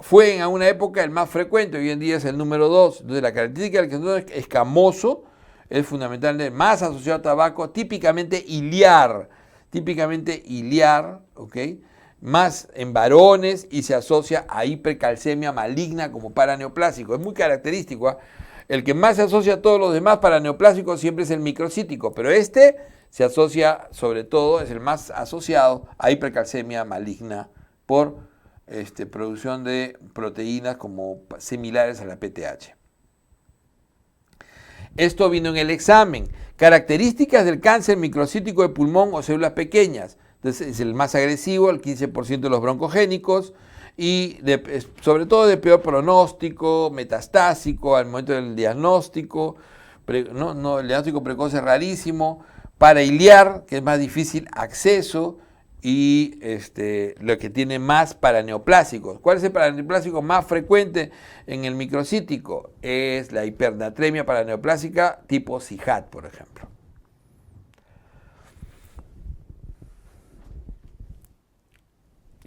Fue en una época el más frecuente, hoy en día es el número 2. Entonces la característica del carcinoma escamoso es fundamentalmente más asociado a tabaco, típicamente iliar, ¿ok? Más en varones y se asocia a hipercalcemia maligna como paraneoplásico. Es muy característico, ¿eh? El que más se asocia a todos los demás paraneoplásicos siempre es el microcítico, pero este se asocia sobre todo, es el más asociado a hipercalcemia maligna por producción de proteínas como similares a la PTH. Esto vino en el examen. Características del cáncer microcítico de pulmón o células pequeñas. Entonces es el más agresivo, el 15% de los broncogénicos y sobre todo de peor pronóstico, metastásico al momento del diagnóstico. El diagnóstico precoz es rarísimo parailiar, que es más difícil acceso, y lo que tiene más paraneoplásicos. ¿Cuál es el paraneoplásico más frecuente en el microcítico? Es la hipernatremia paraneoplásica tipo CIJAT, por ejemplo.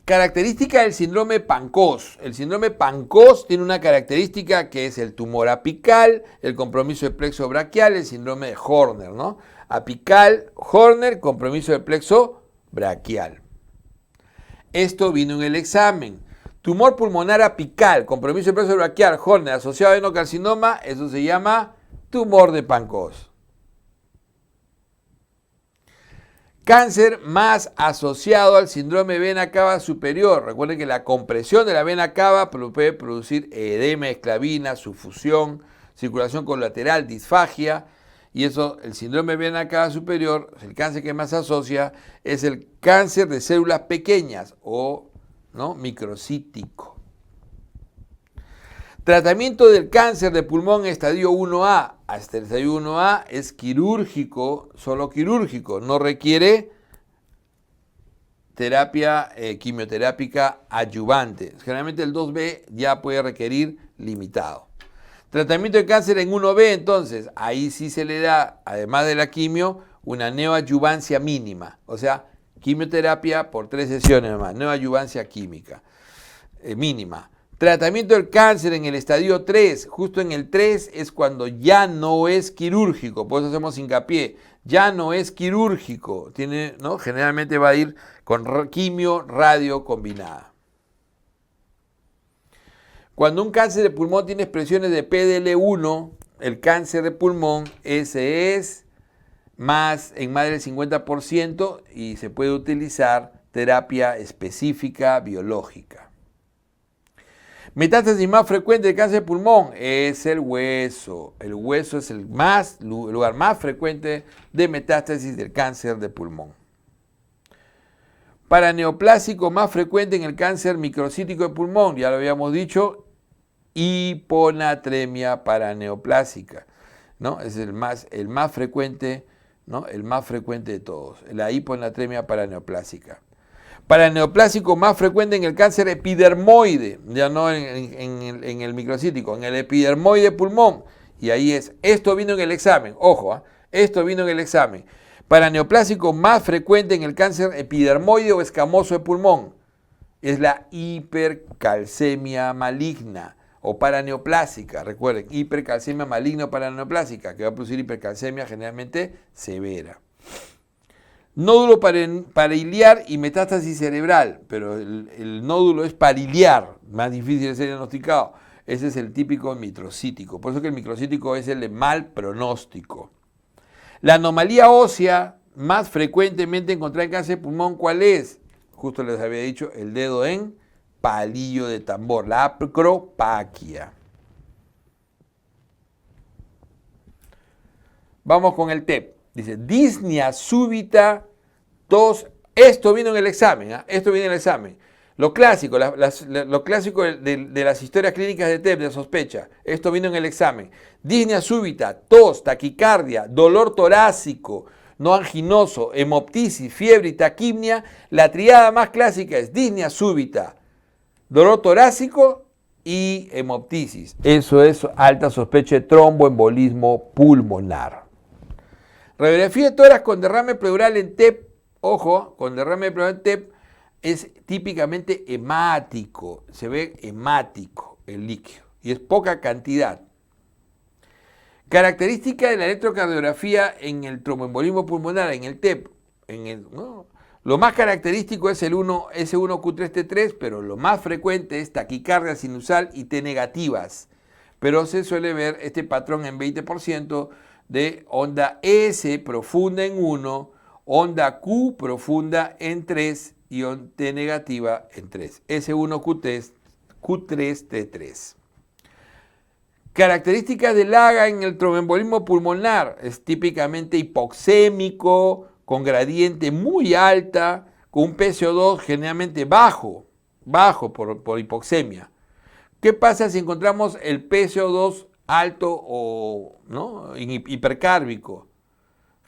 Característica del síndrome Pancoast. El síndrome Pancoast tiene una característica que es el tumor apical, el compromiso del plexo braquial, el síndrome de Horner, ¿no? Apical, Horner, compromiso del plexo braquial. Esto vino en el examen. Tumor pulmonar apical, compromiso del plexo braquial, Horner, asociado a adenocarcinoma, eso se llama tumor de Pancoast. Cáncer más asociado al síndrome vena cava superior. Recuerden que la compresión de la vena cava puede producir edema esclavina, sufusión, circulación colateral, disfagia. Y eso, el síndrome vena cava superior, el cáncer que más se asocia, es el cáncer de células pequeñas o microcítico. Tratamiento del cáncer de pulmón estadio 1A. Hasta el estadio 1A es quirúrgico, solo quirúrgico, no requiere terapia quimioterápica adyuvante. Generalmente el 2B ya puede requerir limitado. Tratamiento de cáncer en 1B, entonces, ahí sí se le da, además de la quimio, una neoadyuvancia mínima. O sea, quimioterapia por 3 sesiones más, neoadyuvancia química mínima. Tratamiento del cáncer en el estadio 3, justo en el 3 es cuando ya no es quirúrgico, por eso hacemos hincapié, ya no es quirúrgico, generalmente va a ir con quimio radio combinada. Cuando un cáncer de pulmón tiene expresiones de PDL1, el cáncer de pulmón, ese es en más del 50% y se puede utilizar terapia específica biológica. Metástasis más frecuente de cáncer de pulmón es el hueso. El hueso es el lugar más frecuente de metástasis del cáncer de pulmón. Paraneoplásico más frecuente en el cáncer microcítico de pulmón, ya lo habíamos dicho, hiponatremia paraneoplásica, ¿no? Es el más frecuente, ¿no? El más frecuente de todos, la hiponatremia paraneoplásica. Paraneoplásico más frecuente en el cáncer epidermoide, ya no en el microcítico, en el epidermoide pulmón. Y ahí esto vino en el examen, ojo, esto vino en el examen. Paraneoplásico más frecuente en el cáncer epidermoide o escamoso de pulmón es la hipercalcemia maligna o paraneoplásica. Recuerden, hipercalcemia maligna o paraneoplásica, que va a producir hipercalcemia generalmente severa. Nódulo pariliar y metástasis cerebral, pero el nódulo es pariliar, más difícil de ser diagnosticado. Ese es el típico microcítico, por eso que el microcítico es el de mal pronóstico. La anomalía ósea más frecuentemente encontrada en cáncer de pulmón, ¿cuál es? Justo les había dicho, el dedo en palillo de tambor, la acropaquia. Vamos con el TEP. Dice, disnea súbita, tos. Esto vino en el examen, esto viene en el examen. Lo clásico, lo clásico de las historias clínicas de TEP, de sospecha. Esto vino en el examen. Disnea súbita, tos, taquicardia, dolor torácico, no anginoso, hemoptisis, fiebre y taquimia. La triada más clásica es disnea súbita, dolor torácico y hemoptisis. Eso es alta sospecha de tromboembolismo pulmonar. Radiografía de tórax con derrame pleural en TEP, ojo, con derrame pleural en TEP es típicamente hemático, se ve hemático el líquido y es poca cantidad. Característica de la electrocardiografía en el tromboembolismo pulmonar, en el TEP, lo más característico es el S1Q3T3, pero lo más frecuente es taquicardia sinusal y T negativas, pero se suele ver este patrón en 20%, de onda S profunda en 1, onda Q profunda en 3 y onda T negativa en 3. S1Q3T3. Características del AGA en el tromboembolismo pulmonar. Es típicamente hipoxémico, con gradiente muy alta, con un PCO2 generalmente bajo por hipoxemia. ¿Qué pasa si encontramos el PCO2 alto o hipercárbico?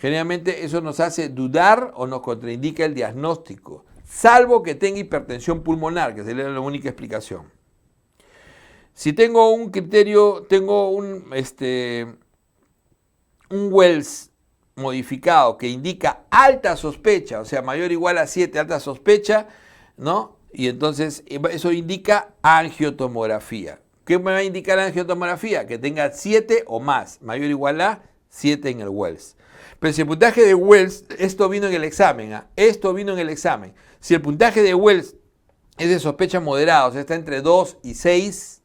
Generalmente eso nos hace dudar o nos contraindica el diagnóstico, salvo que tenga hipertensión pulmonar, que sería la única explicación. Si tengo un criterio, tengo un Wells modificado que indica alta sospecha, o sea, mayor o igual a 7, alta sospecha, ¿no? Y entonces eso indica angiotomografía. ¿Qué me va a indicar la angiotomografía? Que tenga 7 o más, mayor o igual a 7 en el Wells. Pero si el puntaje de Wells, esto vino en el examen, esto vino en el examen. Si el puntaje de Wells es de sospecha moderada, o sea, está entre 2 y 6,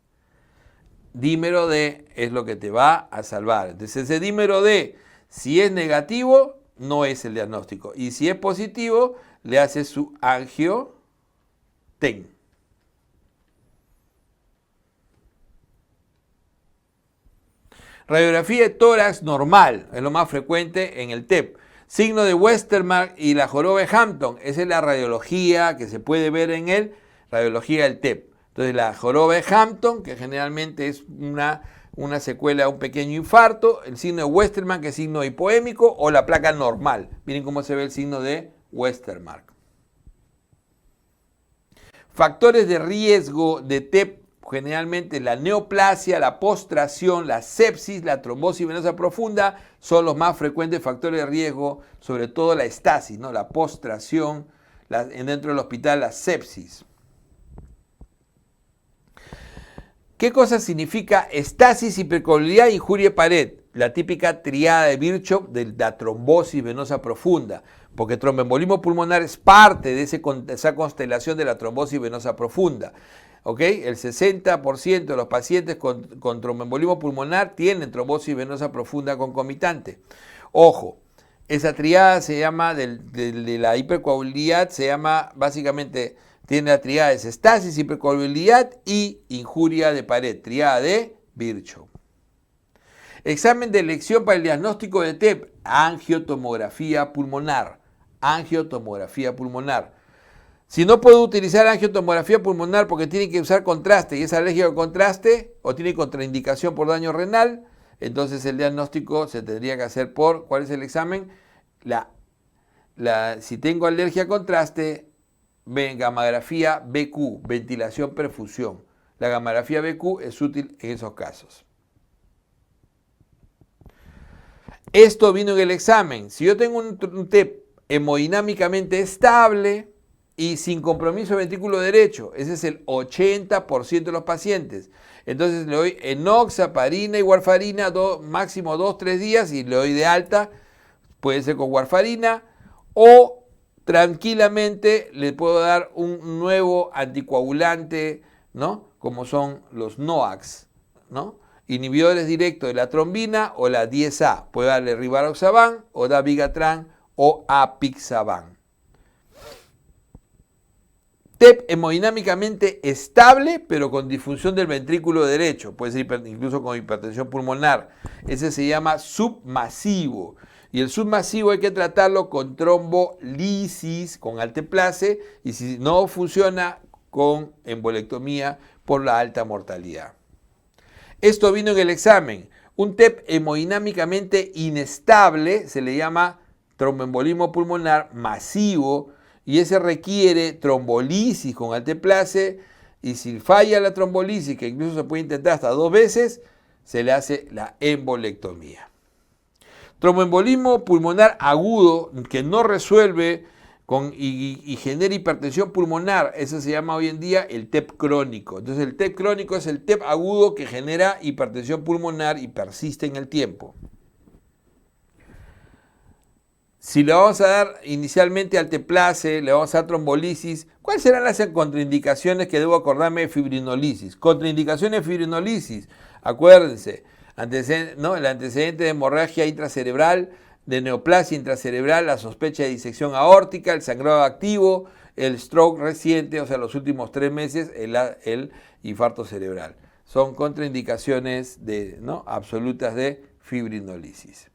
dímero D es lo que te va a salvar. Entonces ese dímero D, si es negativo, no es el diagnóstico. Y si es positivo, le haces su angioten. Radiografía de tórax normal, es lo más frecuente en el TEP. Signo de Westermarck y la joroba de Hampton, esa es la radiología que se puede ver en él, radiología del TEP. Entonces la joroba de Hampton, que generalmente es una secuela de un pequeño infarto, el signo de Westermarck, que es signo hipoémico, o la placa normal. Miren cómo se ve el signo de Westermarck. Factores de riesgo de TEP, generalmente la neoplasia, la postración, la sepsis, la trombosis venosa profunda, son los más frecuentes factores de riesgo, sobre todo la estasis, ¿no? La postración, dentro del hospital la sepsis. ¿Qué cosa significa estasis, hipercoagulabilidad, injuria de pared? La típica triada de Virchow de la trombosis venosa profunda, porque tromboembolismo pulmonar es parte de esa constelación de la trombosis venosa profunda. ¿Ok? El 60% de los pacientes con tromboembolismo pulmonar tienen trombosis venosa profunda concomitante. Ojo, esa triada se llama, de la hipercoagulabilidad, se llama básicamente... Tiene la triada de estasis, hipercoagulabilidad y injuria de pared, triada de Virchow. Examen de elección para el diagnóstico de TEP, angiotomografía pulmonar. Angiotomografía pulmonar. Si no puedo utilizar angiotomografía pulmonar porque tiene que usar contraste y es alérgico al contraste o tiene contraindicación por daño renal, entonces el diagnóstico se tendría que hacer por, ¿cuál es el examen? Si tengo alergia al contraste, gammagrafía BQ, ventilación perfusión. La gammagrafía BQ es útil en esos casos. Esto vino en el examen. Si yo tengo un TEP hemodinámicamente estable y sin compromiso de ventrículo derecho, ese es el 80% de los pacientes. Entonces le doy enoxaparina y warfarina máximo 2-3 días y le doy de alta. Puede ser con warfarina o tranquilamente le puedo dar un nuevo anticoagulante, ¿no? Como son los NOACs, ¿no? Inhibidores directos de la trombina o la 10A. Puede darle rivaroxaban o dabigatran o apixaban. TEP hemodinámicamente estable, pero con disfunción del ventrículo derecho. Puede ser incluso con hipertensión pulmonar. Ese se llama submasivo. Y el submasivo hay que tratarlo con trombolisis, con alteplase, y si no funciona, con embolectomía por la alta mortalidad. Esto vino en el examen. Un TEP hemodinámicamente inestable se le llama tromboembolismo pulmonar masivo, y ese requiere trombolisis con alteplase, y si falla la trombolisis, que incluso se puede intentar hasta 2 veces, se le hace la embolectomía. Tromboembolismo pulmonar agudo que no resuelve y genera hipertensión pulmonar, eso se llama hoy en día el TEP crónico. Entonces el TEP crónico es el TEP agudo que genera hipertensión pulmonar y persiste en el tiempo. Si le vamos a dar inicialmente alteplase, le vamos a dar trombolisis, ¿cuáles serán las contraindicaciones que debo acordarme de fibrinolisis? Contraindicaciones de fibrinolisis, acuérdense. El antecedente de hemorragia intracerebral, de neoplasia intracerebral, la sospecha de disección aórtica, el sangrado activo, el stroke reciente, o sea, los últimos 3 meses, el infarto cerebral. Son contraindicaciones absolutas de fibrinolisis.